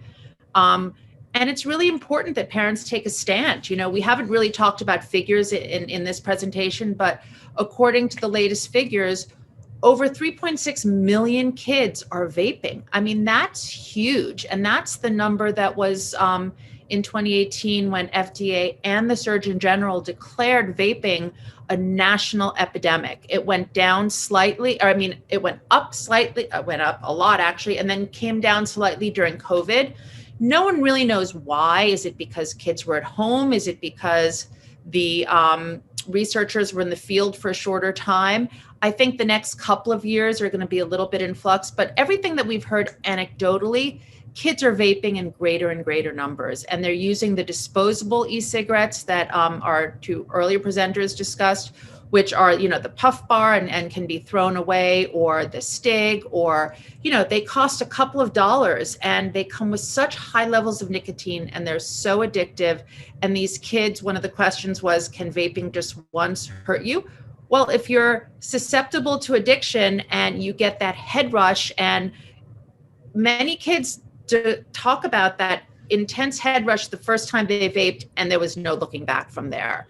And it's really important that parents take a stand. We haven't really talked about figures in this presentation, but according to the latest figures, over 3.6 million kids are vaping. I mean, that's huge. And that's the number that was in 2018 when FDA and the Surgeon General declared vaping a national epidemic. It went down slightly, it went up slightly, it went up a lot actually, and then came down slightly during COVID. No one really knows why. Is it because kids were at home? Is it because the researchers were in the field for a shorter time? I think the next couple of years are going to be a little bit in flux, but everything that we've heard anecdotally, kids are vaping in greater and greater numbers, and they're using the disposable e-cigarettes that our two earlier presenters discussed, which are, the puff bar and can be thrown away, or the Stig, or, they cost a couple of dollars and they come with such high levels of nicotine and they're so addictive. And these kids, one of the questions was, can vaping just once hurt you? Well, if you're susceptible to addiction and you get that head rush, and many kids talk about that intense head rush the first time they vaped, and there was no looking back from there.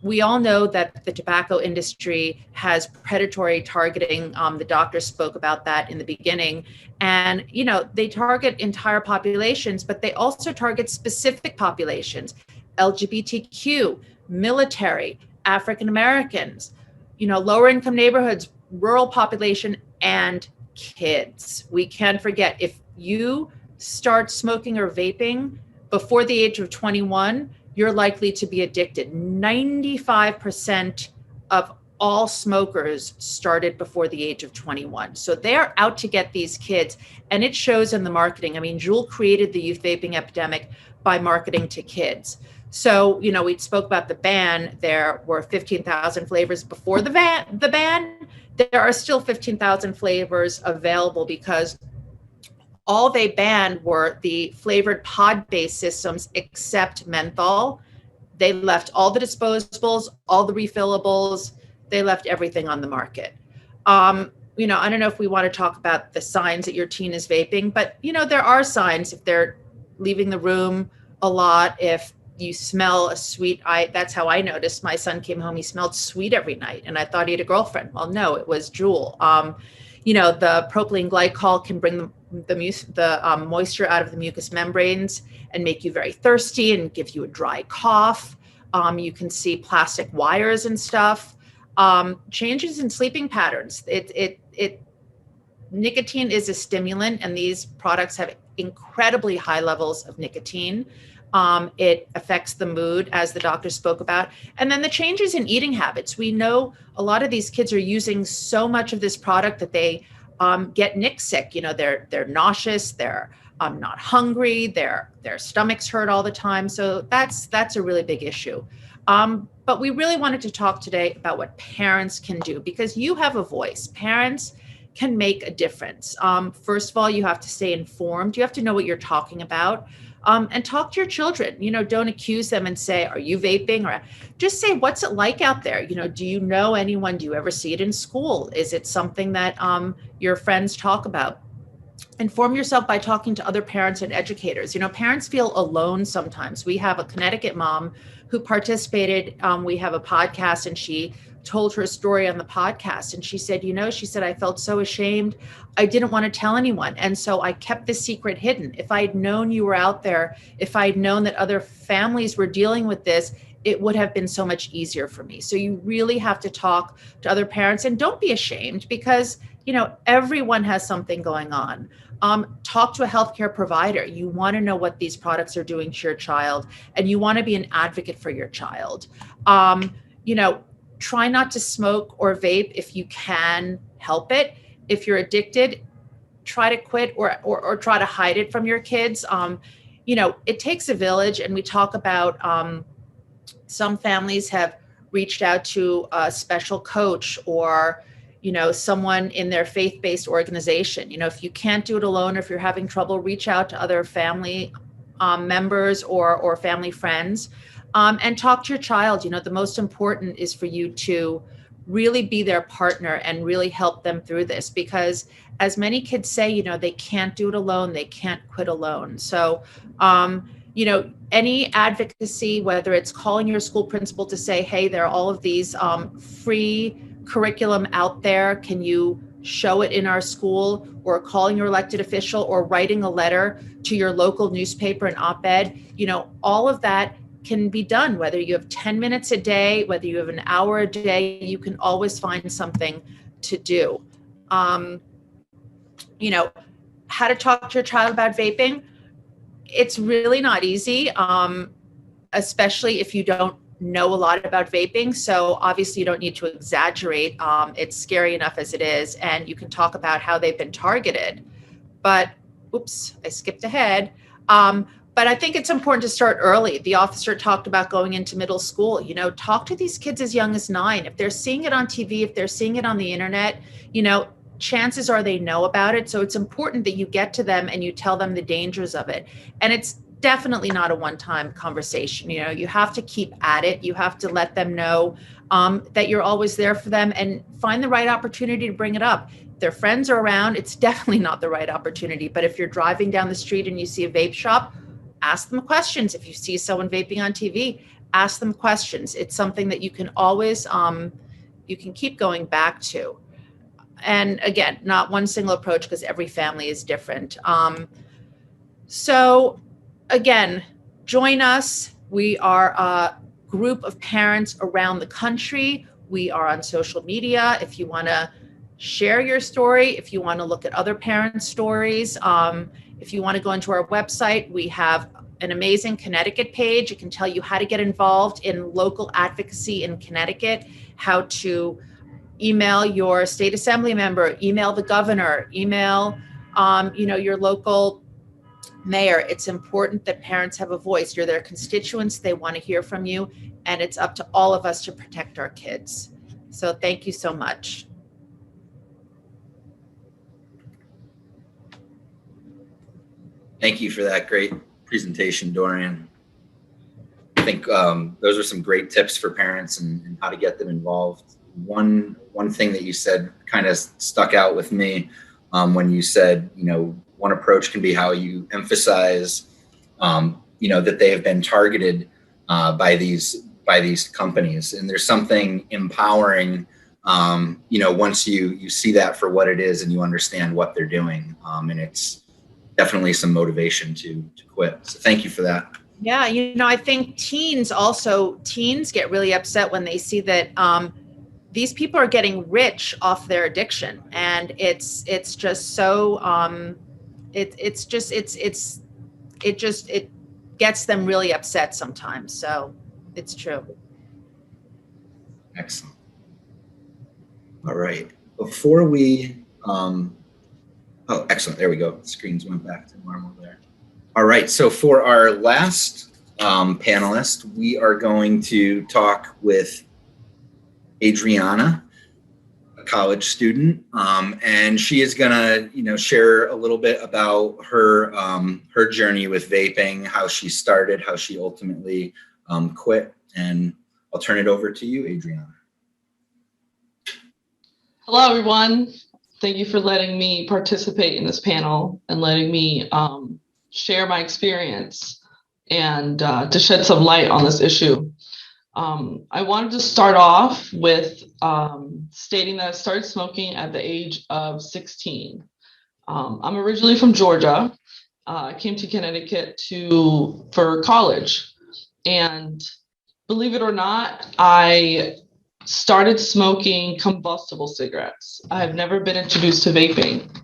We all know that the tobacco industry has predatory targeting. The doctor spoke about that in the beginning. And, they target entire populations, but they also target specific populations, LGBTQ, military, African Americans, lower income neighborhoods, rural population, and kids. We can't forget, if you start smoking or vaping before the age of 21, you're likely to be addicted. 95% of all smokers started before the age of 21. So they're out to get these kids, and it shows in the marketing. I mean, Juul created the youth vaping epidemic by marketing to kids. So, we spoke about the ban. There were 15,000 flavors before the ban. There are still 15,000 flavors available because all they banned were the flavored pod-based systems except menthol. They left all the disposables, all the refillables. They left everything on the market. I don't know if we want to talk about the signs that your teen is vaping, but there are signs if they're leaving the room a lot, if you smell a sweet, that's how I noticed. My son came home, he smelled sweet every night, and I thought he had a girlfriend. Well, no, it was Juul. The propylene glycol can bring the moisture out of the mucous membranes and make you very thirsty and give you a dry cough. You can see plastic wires and stuff. Changes in sleeping patterns. Nicotine is a stimulant, and these products have incredibly high levels of nicotine. It affects the mood, as the doctor spoke about. And then the changes in eating habits. We know a lot of these kids are using so much of this product that they get nick sick. They're nauseous, they're not hungry, their stomachs hurt all the time. So that's a really big issue. But we really wanted to talk today about what parents can do, because you have a voice. Parents can make a difference. First of all, you have to stay informed. You have to know what you're talking about. And talk to your children. Don't accuse them and say, are you vaping? Or just say, what's it like out there? Do you know anyone? Do you ever see it in school? Is it something that your friends talk about? Inform yourself by talking to other parents and educators. Parents feel alone sometimes. We have a Connecticut mom who participated. We have a podcast, and she told her story on the podcast. And she said, I felt so ashamed. I didn't want to tell anyone. And so I kept this secret hidden. If I had known you were out there, if I had known that other families were dealing with this, it would have been so much easier for me. So you really have to talk to other parents, and don't be ashamed, because, everyone has something going on. Talk to a healthcare provider. You want to know what these products are doing to your child, and you want to be an advocate for your child. Try not to smoke or vape if you can help it. If you're addicted, try to quit or try to hide it from your kids. It takes a village, and we talk about some families have reached out to a special coach or someone in their faith-based organization. If you can't do it alone, or if you're having trouble, reach out to other family members or family friends. And talk to your child. The most important is for you to really be their partner and really help them through this, because as many kids say, they can't do it alone. They can't quit alone. So, any advocacy, whether it's calling your school principal to say, hey, there are all of these free curriculum out there. Can you show it in our school? Or calling your elected official, or writing a letter to your local newspaper, an op-ed, all of that can be done. Whether you have 10 minutes a day, whether you have an hour a day, you can always find something to do. How to talk to your child about vaping. It's really not easy, especially if you don't know a lot about vaping. So obviously you don't need to exaggerate. It's scary enough as it is. And you can talk about how they've been targeted. But, oops, I skipped ahead. But I think it's important to start early. The officer talked about going into middle school. Talk to these kids as young as 9. If they're seeing it on TV, if they're seeing it on the internet, chances are they know about it. So it's important that you get to them and you tell them the dangers of it. And it's definitely not a one-time conversation. You have to keep at it. You have to let them know that you're always there for them, and find the right opportunity to bring it up. If their friends are around, it's definitely not the right opportunity. But if you're driving down the street and you see a vape shop, ask them questions. If you see someone vaping on TV, ask them questions. It's something that you can always, you can keep going back to. And again, not one single approach, because every family is different. So again, join us. We are group of parents around the country. We are on social media. If you want to share your story, if you want to look at other parents' stories, if you want to go into our website, we have an amazing Connecticut page. It can tell you how to get involved in local advocacy in Connecticut, how to email your state assembly member, email the governor, email your local mayor. It's important that parents have a voice. You're their constituents. They want to hear from you. And it's up to all of us to protect our kids. So thank you so much. Thank you for that great presentation, Dorian. I think those are some great tips for parents and how to get them involved. One thing that you said kind of stuck out with me when you said, one approach can be how you emphasize, that they have been targeted by these companies, and there's something empowering, once you see that for what it is and you understand what they're doing, and it's definitely some motivation to quit. So thank you for that. Yeah, I think teens get really upset when they see that these people are getting rich off their addiction, and it's just so it gets them really upset sometimes. So it's true. Excellent. All right. Before we oh, excellent. There we go. The screens went back to normal there. All right. So for our last panelist, we are going to talk with Adriana, a college student, and she is going to, share a little bit about her her journey with vaping, how she started, how she ultimately quit, and I'll turn it over to you, Adriana. Hello, everyone. Thank you for letting me participate in this panel and letting me share my experience and to shed some light on this issue. I wanted to start off with stating that I started smoking at the age of 16. I'm originally from Georgia. I came to Connecticut for college. And believe it or not, I started smoking combustible cigarettes. I've never been introduced to vaping.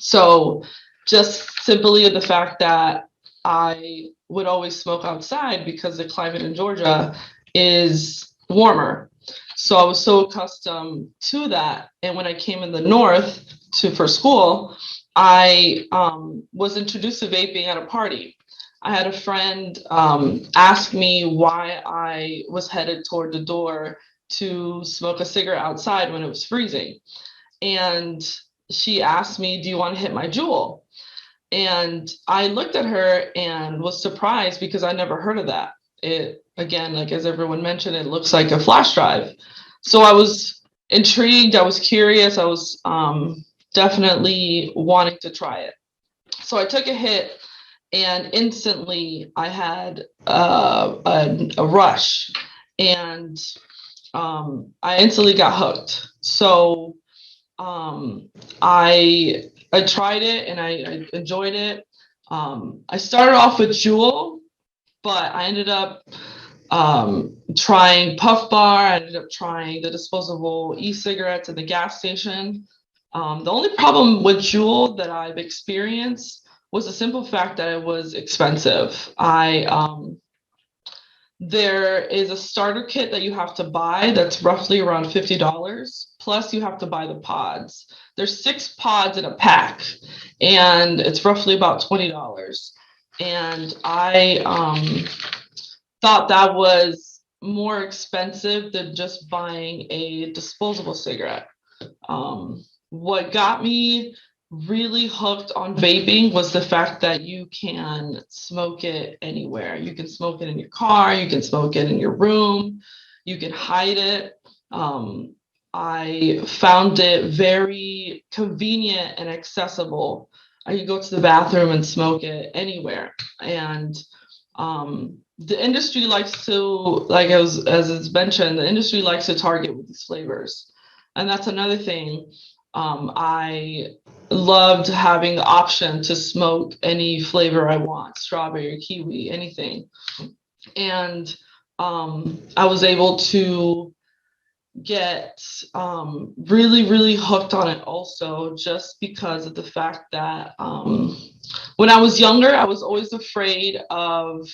So just simply the fact that I would always smoke outside because the climate in Georgia is warmer. So I was so accustomed to that. And when I came in the north for school, I was introduced to vaping at a party. I had a friend ask me why I was headed toward the door to smoke a cigarette outside when it was freezing. And she asked me, do you want to hit my Juul? And I looked at her and was surprised because I never heard of that. It, again, like as everyone mentioned, it looks like a flash drive. So I was intrigued, I was curious, I was definitely wanting to try it. So I took a hit and instantly I had a rush, and I instantly got hooked. So I tried it and I enjoyed it. I started off with Juul, but I ended up trying Puff Bar. I ended up trying the disposable e-cigarettes at the gas station. The only problem with Juul that I've experienced was the simple fact that it was expensive. There is a starter kit that you have to buy that's roughly around $50, plus you have to buy the pods. There's 6 pods in a pack, and it's roughly about $20. And I thought that was more expensive than just buying a disposable cigarette. What got me really hooked on vaping was the fact that you can smoke it anywhere. You can smoke it in your car, you can smoke it in your room, you can hide it. I found it very convenient and accessible. I could go to the bathroom and smoke it anywhere. And the industry likes to, like as it's mentioned, the industry likes to target with these flavors. And that's another thing. I loved having the option to smoke any flavor I want, strawberry, kiwi, anything. And I was able to get really hooked on it also, just because of the fact that when I was younger, I was always afraid of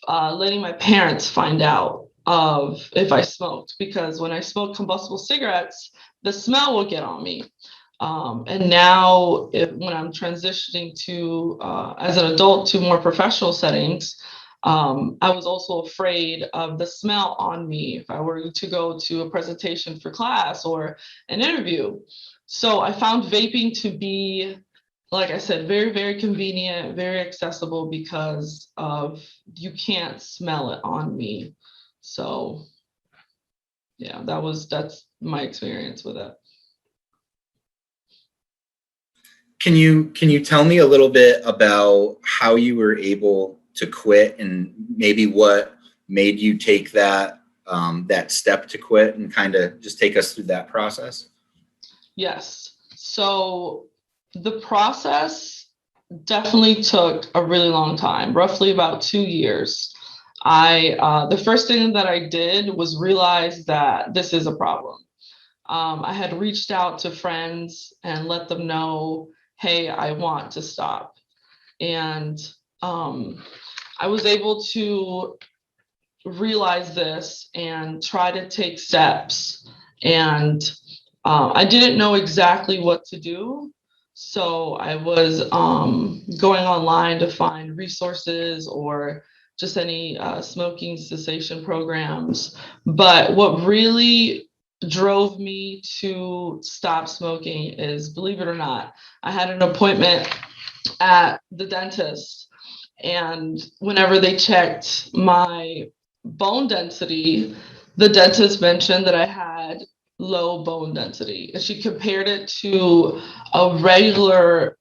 letting my parents find out of if I smoked, because when I smoked combustible cigarettes, the smell would get on me. And now when I'm transitioning to, as an adult, to more professional settings, I was also afraid of the smell on me if I were to go to a presentation for class or an interview. So I found vaping to be, like I said, very convenient, very accessible, because of you can't smell it on me. So yeah, that's my experience with it. Can you tell me a little bit about how you were able to quit, and maybe what made you take that that step to quit, and kind of just take us through that process? Yes. So the process definitely took a really long time, roughly about 2 years. The first thing that I did was realize that this is a problem. I had reached out to friends and let them know, hey, I want to stop. And I was able to realize this and try to take steps. And I didn't know exactly what to do. So I was going online to find resources or just any smoking cessation programs. But what really drove me to stop smoking is, believe it or not, I had an appointment at the dentist, and whenever they checked my bone density, the dentist mentioned that I had low bone density, and she compared it to a regular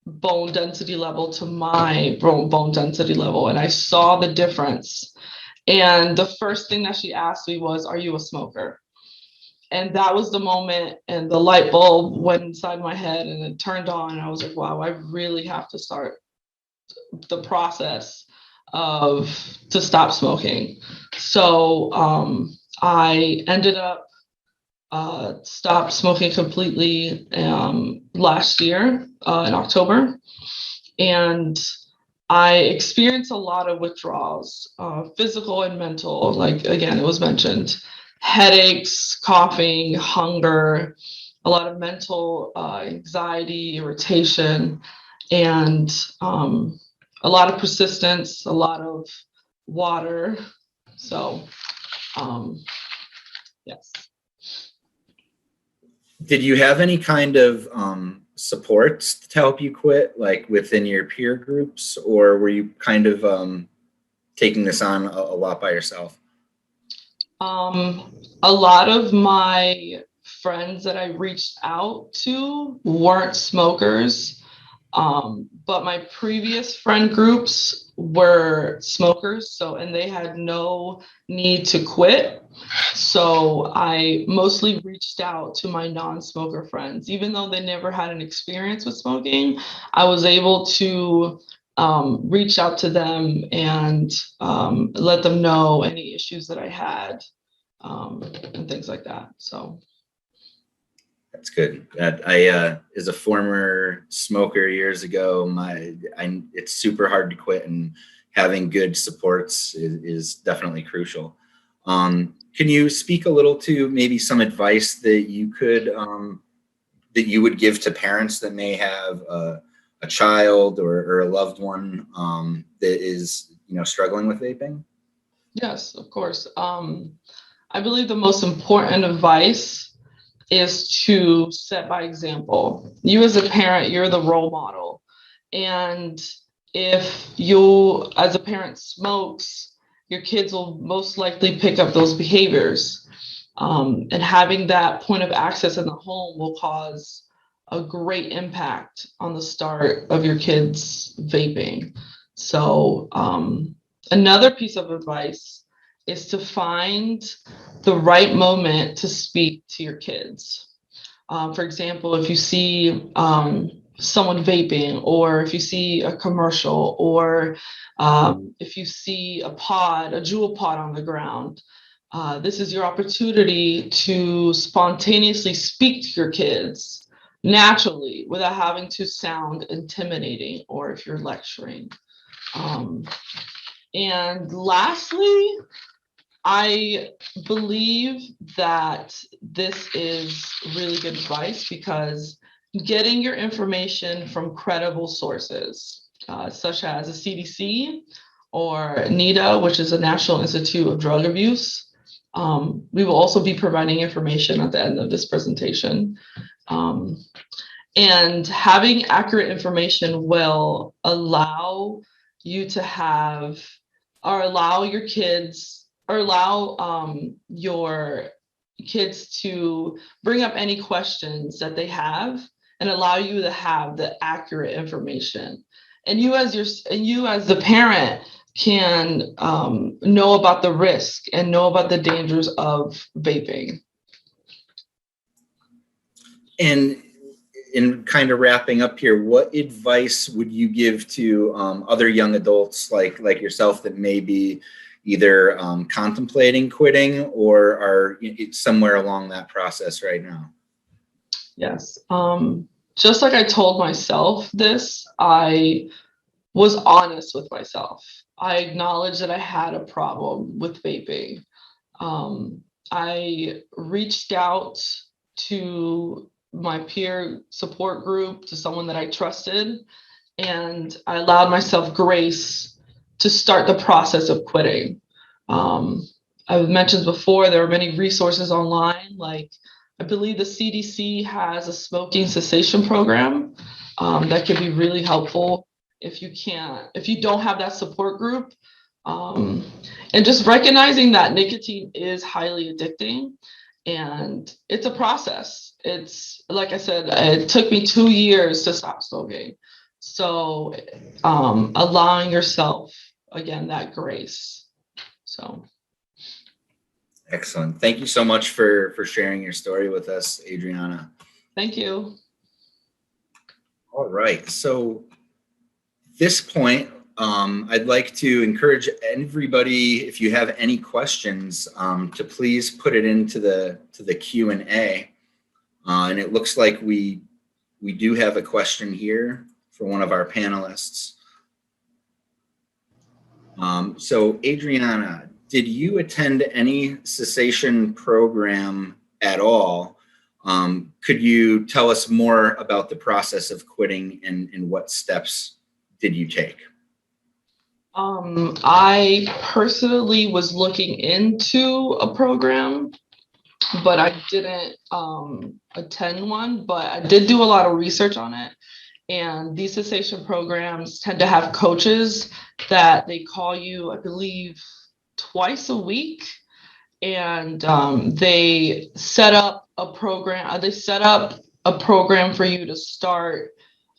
bone density level to my bone density level, and I saw the difference. And the first thing that she asked me was, "Are you a smoker?" And that was the moment, and the light bulb went inside my head and it turned on, and I was like, wow, I really have to start the process to stop smoking. So I ended up stopped smoking completely last year in October. And I experienced a lot of withdrawals, physical and mental, like again, it was mentioned, headaches, coughing, hunger, a lot of mental anxiety, irritation, and a lot of persistence, a lot of water. So, yes. Did you have any kind of supports to help you quit, like within your peer groups, or were you kind of taking this on a lot by yourself? A lot of my friends that I reached out to weren't smokers, but my previous friend groups were smokers, and they had no need to quit. So I mostly reached out to my non-smoker friends. Even though they never had an experience with smoking, I was able to reach out to them and let them know any issues that I had and things like that. So that's good. I as a former smoker years ago, it's super hard to quit, and having good supports is definitely crucial. Can you speak a little to maybe some advice that you could that you would give to parents that may have a child or a loved one that is struggling with vaping? Yes, of course. I believe the most important advice is to set by example. You as a parent, you're the role model. And if you as a parent smokes, your kids will most likely pick up those behaviors. And having that point of access in the home will cause a great impact on the start of your kids vaping. So another piece of advice is to find the right moment to speak to your kids. For example, if you see someone vaping, or if you see a commercial, or if you see a jewel pod on the ground, this is your opportunity to spontaneously speak to your kids naturally without having to sound intimidating or if you're lecturing. And lastly, I believe that this is really good advice because getting your information from credible sources, such as the CDC or NIDA, which is the National Institute of Drug Abuse. We will also be providing information at the end of this presentation. And having accurate information will allow you to have, or allow your kids, or allow your kids to bring up any questions that they have and allow you to have the accurate information. And you as the parent can know about the risk and know about the dangers of vaping. And in kind of wrapping up here, what advice would you give to other young adults like yourself that may be either contemplating quitting or are somewhere along that process right now? Yes. Just like I told myself this, I was honest with myself. I acknowledged that I had a problem with vaping. I reached out to my peer support group, to someone that I trusted, and I allowed myself grace to start the process of quitting. I've mentioned before, there are many resources online, like I believe the CDC has a smoking cessation program that can be really helpful if you don't have that support group. And just recognizing that nicotine is highly addicting and it's a process. It's like I said, it took me 2 years to stop smoking. So allowing yourself, again, that grace. So. Excellent. Thank you so much for sharing your story with us, Adriana. Thank you. All right. So at this point, I'd like to encourage everybody, if you have any questions, to please put it into the Q&A. And it looks like we do have a question here for one of our panelists. So Adriana, did you attend any cessation program at all? Could you tell us more about the process of quitting and what steps did you take? I personally was looking into a program, but I didn't attend one, but I did do a lot of research on it. And these cessation programs tend to have coaches that they call you, I believe, twice a week. And they set up a program. They set up a program for you to start.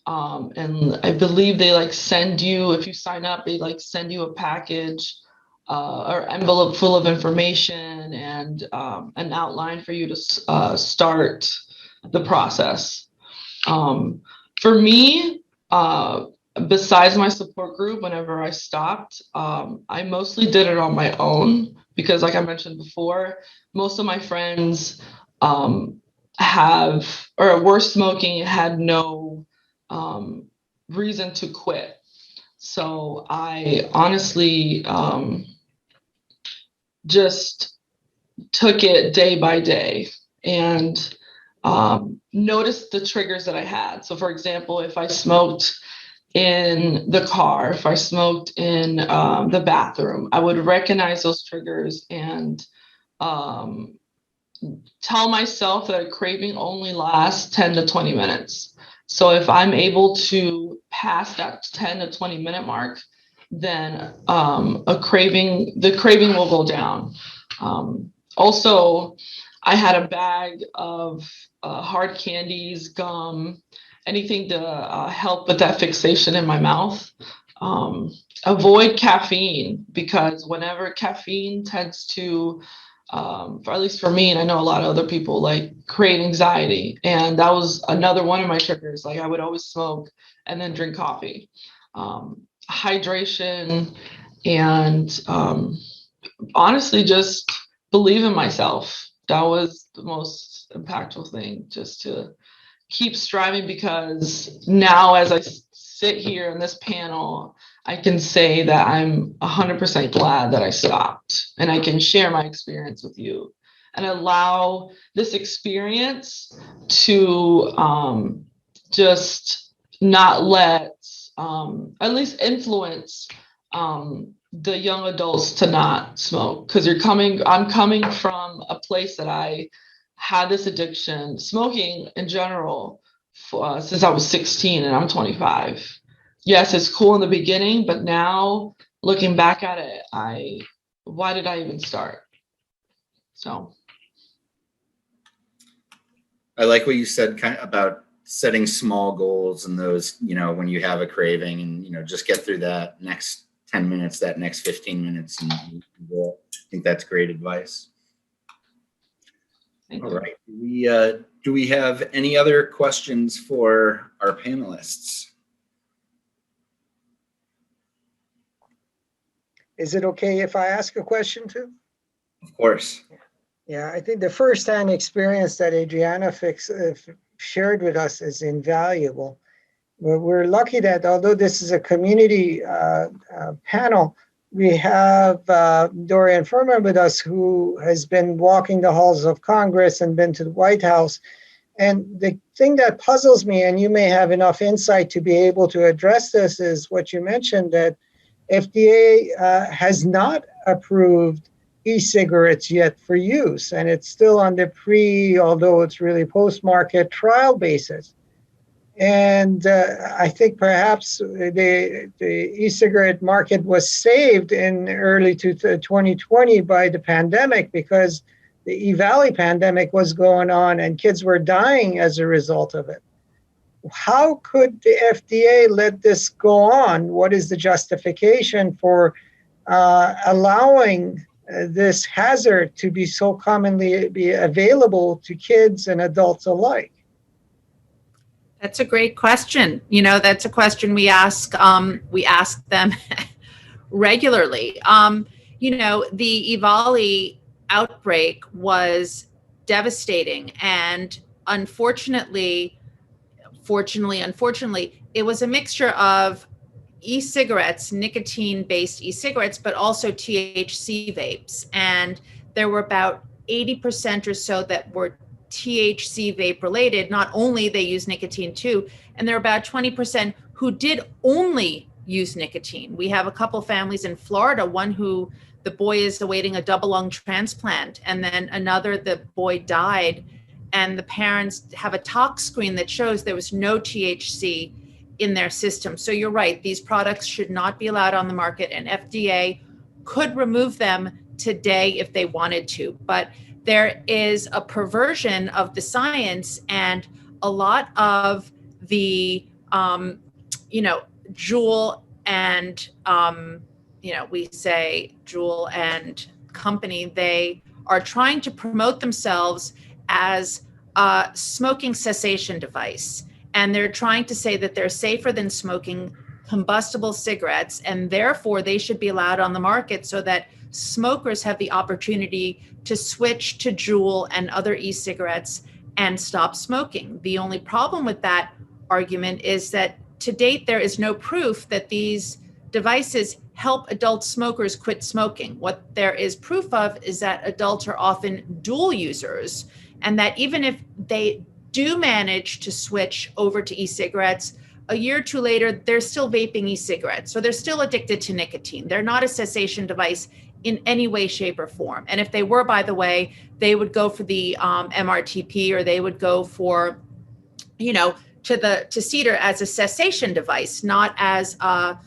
And I believe they send you, if you sign up, they send you a package or envelope full of information and an outline for you to start the process. For me, besides my support group, whenever I stopped, I mostly did it on my own because, like I mentioned before, most of my friends were smoking and had no reason to quit. So I honestly just took it day by day and noticed the triggers that I had. So for example, if I smoked in the car, if I smoked in the bathroom, I would recognize those triggers and tell myself that a craving only lasts 10 to 20 minutes. So if I'm able to pass that 10 to 20 minute mark, then the craving will go down. Also, I had a bag of hard candies, gum, anything to help with that fixation in my mouth. Avoid caffeine because whenever caffeine tends to for at least for me, and I know a lot of other people, like create anxiety. And that was another one of my triggers. Like I would always smoke and then drink coffee. Hydration and honestly just believe in myself. That was the most impactful thing, just to keep striving, because now as I sit here in this panel, I can say that I'm 100% glad that I stopped, and I can share my experience with you and allow this experience to just not let at least influence the young adults to not smoke. Because I'm coming from a place that I had this addiction, smoking in general, since I was 16, and I'm 25. Yes, it's cool in the beginning, but now looking back at it, why did I even start? So I like what you said kind of about setting small goals, and those, when you have a craving, and, just get through that next 10 minutes, that next 15 minutes. And I think that's great advice. All right. Do we have any other questions for our panelists? Is it okay if I ask a question too? Of course. Yeah, I think the first-hand experience that Adriana shared with us is invaluable. We're lucky that although this is a community panel, we have Dorian Fuhrman with us, who has been walking the halls of Congress and been to the White House. And the thing that puzzles me, and you may have enough insight to be able to address this, is what you mentioned, that FDA has not approved e-cigarettes yet for use, and it's still on the although it's really post-market trial basis. And I think perhaps the e-cigarette market was saved in early 2020 by the pandemic, because the E-Valley pandemic was going on and kids were dying as a result of it. How could the FDA let this go on? What is the justification for allowing this hazard to be so commonly be available to kids and adults alike? That's a great question. That's a question we ask them regularly. The EVALI outbreak was devastating, and unfortunately, it was a mixture of e-cigarettes, nicotine-based e-cigarettes, but also THC vapes. And there were about 80% or so that were THC vape related. Not only they use nicotine too, and there are about 20% who did only use nicotine. We have a couple families in Florida, one who the boy is awaiting a double lung transplant, and then another, the boy died, and the parents have a tox screen that shows there was no THC in their system. So you're right, these products should not be allowed on the market, and FDA could remove them today if they wanted to. But there is a perversion of the science, and a lot of the, Juul and, we say Juul and company, they are trying to promote themselves as a smoking cessation device. And they're trying to say that they're safer than smoking combustible cigarettes, and therefore they should be allowed on the market so that smokers have the opportunity to switch to Juul and other e-cigarettes and stop smoking. The only problem with that argument is that to date, there is no proof that these devices help adult smokers quit smoking. What there is proof of is that adults are often dual users, and that even if they do manage to switch over to e-cigarettes, a year or two later, they're still vaping e-cigarettes. So they're still addicted to nicotine. They're not a cessation device in any way, shape, or form. And if they were, by the way, they would go for the MRTP, or they would go for, to cedar as a cessation device, not as a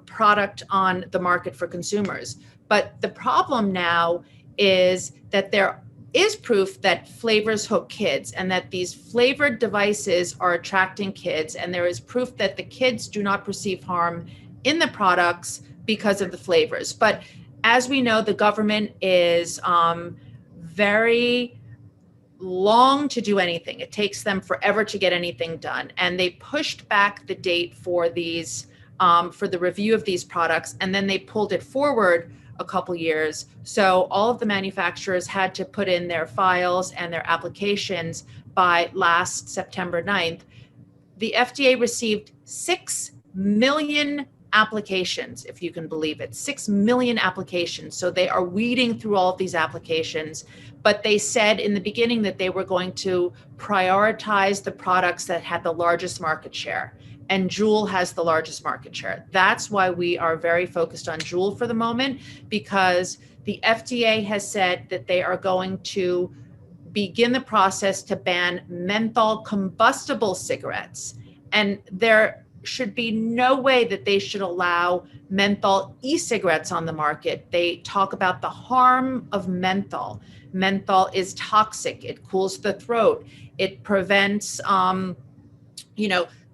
product on the market for consumers. But the problem now is that there is proof that flavors hook kids, and that these flavored devices are attracting kids. And there is proof that the kids do not perceive harm in the products because of the flavors. But as we know, the government is very long to do anything. It takes them forever to get anything done. And they pushed back the date for these, for the review of these products, and then they pulled it forward a couple years. So all of the manufacturers had to put in their files and their applications by last September 9th. The FDA received 6 million applications, if you can believe it, 6 million applications. So they are weeding through all of these applications, but they said in the beginning that they were going to prioritize the products that had the largest market share. And Juul has the largest market share. That's why we are very focused on Juul for the moment, because the FDA has said that they are going to begin the process to ban menthol combustible cigarettes. And there should be no way that they should allow menthol e-cigarettes on the market. They talk about the harm of menthol. Menthol is toxic. It cools the throat. It prevents,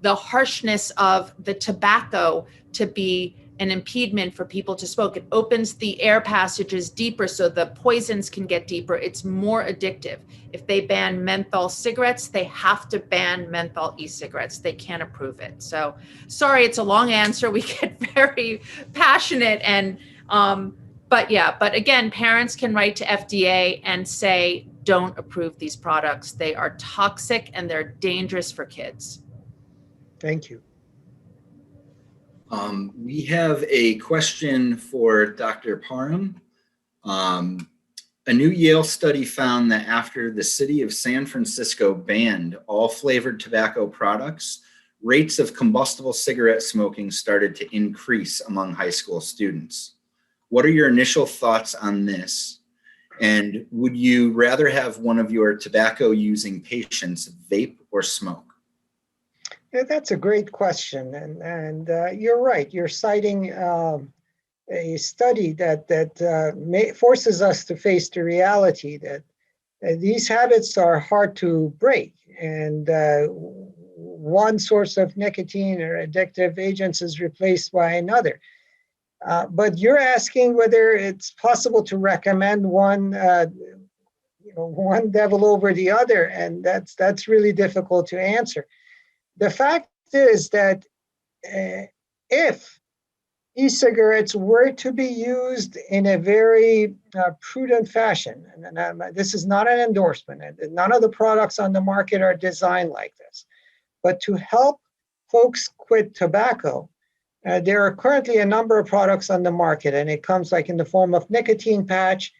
the harshness of the tobacco to be an impediment for people to smoke. It opens the air passages deeper so the poisons can get deeper. It's more addictive. If they ban menthol cigarettes, they have to ban menthol e-cigarettes. They can't approve it. So sorry, it's a long answer. We get very passionate and, but again, parents can write to FDA and say, don't approve these products. They are toxic and they're dangerous for kids. Thank you. We have a question for Dr. Parham. A new Yale study found that after the city of San Francisco banned all flavored tobacco products, rates of combustible cigarette smoking started to increase among high school students. What are your initial thoughts on this? And would you rather have one of your tobacco using patients vape or smoke? Yeah, that's a great question, and you're right. You're citing a study that forces us to face the reality that these habits are hard to break, and one source of nicotine or addictive agents is replaced by another. But you're asking whether it's possible to recommend one devil over the other, and that's really difficult to answer. The fact is that if e-cigarettes were to be used in a very prudent fashion, and this is not an endorsement, and none of the products on the market are designed like this, but to help folks quit tobacco, there are currently a number of products on the market, and it comes like in the form of nicotine patch,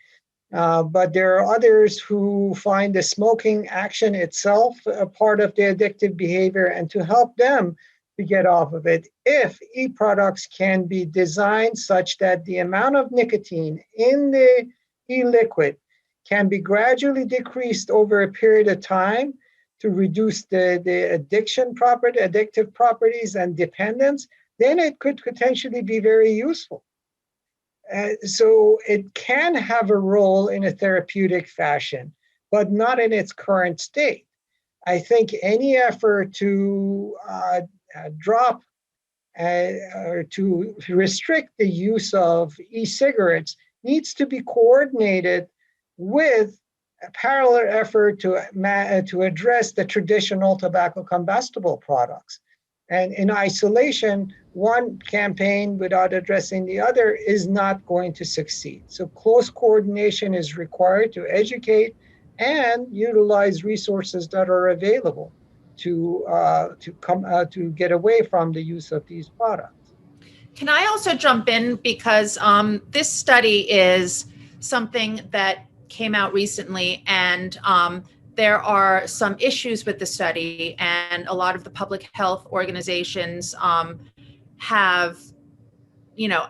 but there are others who find the smoking action itself a part of the addictive behavior, and to help them to get off of it, if e-products can be designed such that the amount of nicotine in the e-liquid can be gradually decreased over a period of time to reduce the addictive properties and dependence, then it could potentially be very useful. So it can have a role in a therapeutic fashion, but not in its current state. I think any effort to drop or to restrict the use of e-cigarettes needs to be coordinated with a parallel effort to address the traditional tobacco combustible products. And in isolation, one campaign without addressing the other is not going to succeed. So close coordination is required to educate and utilize resources that are available to get away from the use of these products. Can I also jump in, because this study is something that came out recently, and there are some issues with the study, and a lot of the public health organizations have,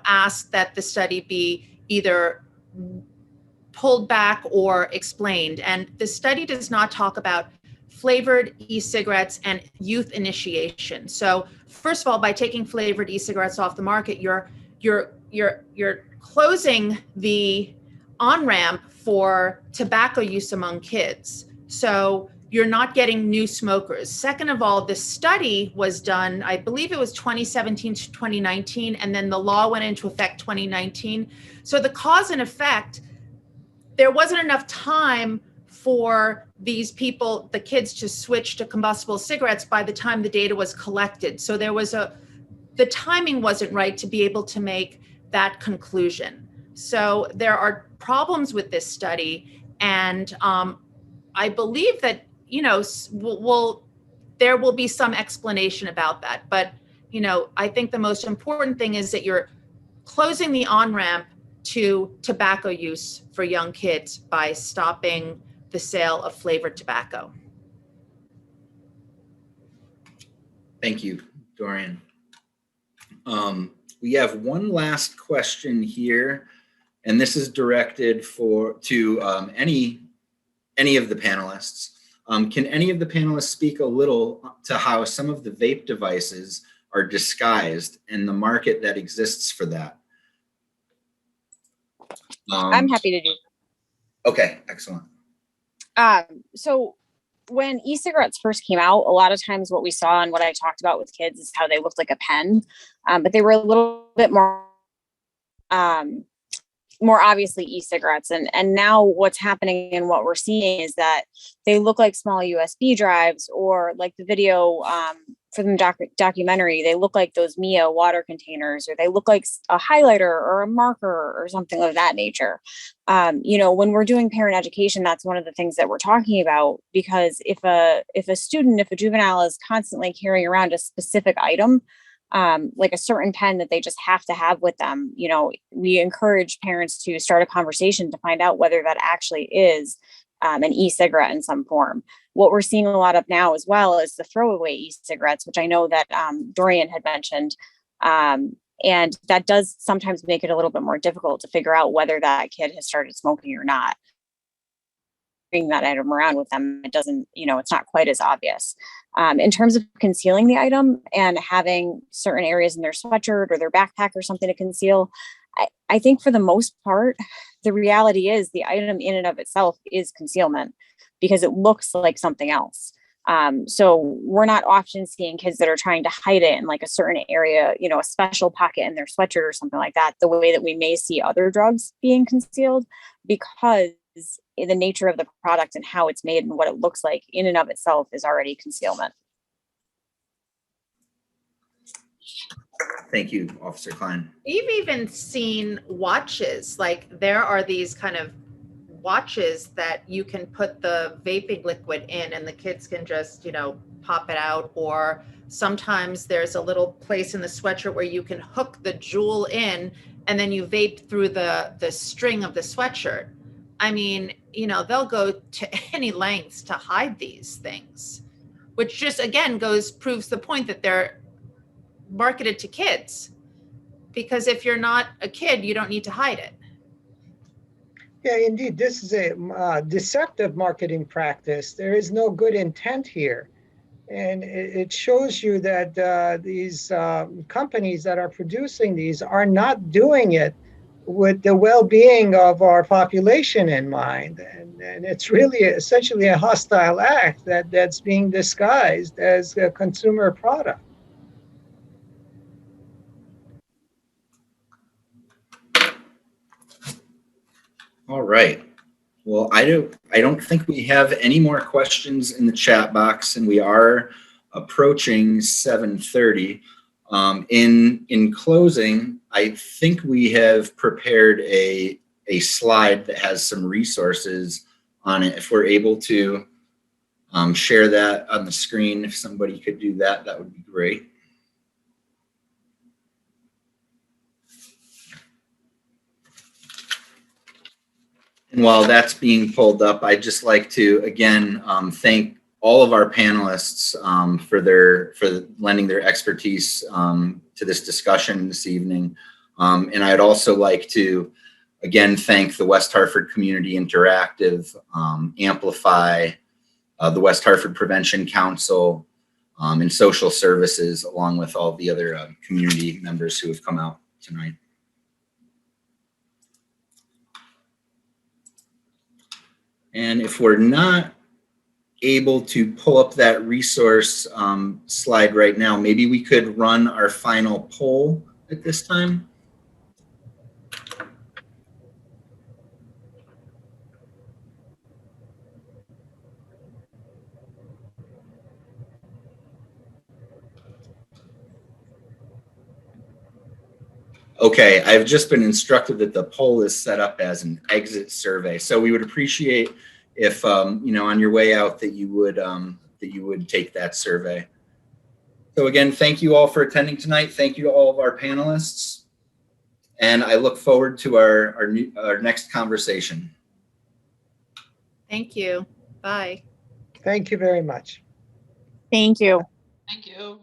asked that the study be either pulled back or explained. And the study does not talk about flavored e-cigarettes and youth initiation. So first of all, by taking flavored e-cigarettes off the market, you're closing the on-ramp for tobacco use among kids. So you're not getting new smokers. Second of all, the study was done, I believe it was 2017 to 2019, and then the law went into effect 2019. So the cause and effect there wasn't enough time for these people, the kids, to switch to combustible cigarettes by the time the data was collected. So the timing wasn't right to be able to make that conclusion. So there are problems with this study, and I believe that, there will be some explanation about that. But, I think the most important thing is that you're closing the on-ramp to tobacco use for young kids by stopping the sale of flavored tobacco. Thank you, Dorian. We have one last question here, and this is directed to any of the panelists. Can any of the panelists speak a little to how some of the vape devices are disguised and the market that exists for that? I'm happy to do. Okay, excellent. So when e-cigarettes first came out, a lot of times what we saw and what I talked about with kids is how they looked like a pen, but they were a little bit more obviously e-cigarettes. And now what's happening and what we're seeing is that they look like small USB drives, or like the video for the documentary, they look like those Mia water containers, or they look like a highlighter or a marker or something of that nature. When we're doing parent education, that's one of the things that we're talking about, because if a juvenile is constantly carrying around a specific item, like a certain pen that they just have to have with them, we encourage parents to start a conversation to find out whether that actually is an e-cigarette in some form. What we're seeing a lot of now as well is the throwaway e-cigarettes, which I know that Dorian had mentioned. And that does sometimes make it a little bit more difficult to figure out whether that kid has started smoking or not. Bringing that item around with them, it doesn't, it's not quite as obvious. In terms of concealing the item and having certain areas in their sweatshirt or their backpack or something to conceal, I think for the most part, the reality is the item in and of itself is concealment, because it looks like something else. So we're not often seeing kids that are trying to hide it in like a certain area, a special pocket in their sweatshirt or something like that, the way that we may see other drugs being concealed, because the nature of the product and how it's made and what it looks like in and of itself is already concealment. Thank you, Officer Klein. We've even seen watches, like there are these kind of watches that you can put the vaping liquid in and the kids can just, pop it out. Or sometimes there's a little place in the sweatshirt where you can hook the jewel in and then you vape through the string of the sweatshirt. I mean, they'll go to any lengths to hide these things, which just again proves the point that they're marketed to kids, because if you're not a kid, you don't need to hide it. Yeah, indeed, this is a deceptive marketing practice. There is no good intent here. And it shows you that these companies that are producing these are not doing it with the well-being of our population in mind. And it's really essentially a hostile act that's being disguised as a consumer product. All right. Well, I don't think we have any more questions in the chat box, and we are approaching 7:30. In closing, I think we have prepared a slide that has some resources on it. If we're able to share that on the screen, if somebody could do that, that would be great. And while that's being pulled up, I'd just like to, again, thank all of our panelists for lending their expertise to this discussion this evening. And I'd also like to, again, thank the West Hartford Community Interactive, Amplify, the West Hartford Prevention Council, and Social Services, along with all the other community members who have come out tonight. And if we're not able to pull up that resource slide right now, maybe we could run our final poll at this time. Okay, I've just been instructed that the poll is set up as an exit survey. So we would appreciate if, you know, on your way out that you would take that survey. So again, thank you all for attending tonight. Thank you to all of our panelists. And I look forward to our next conversation. Thank you. Bye. Thank you very much. Thank you. Thank you.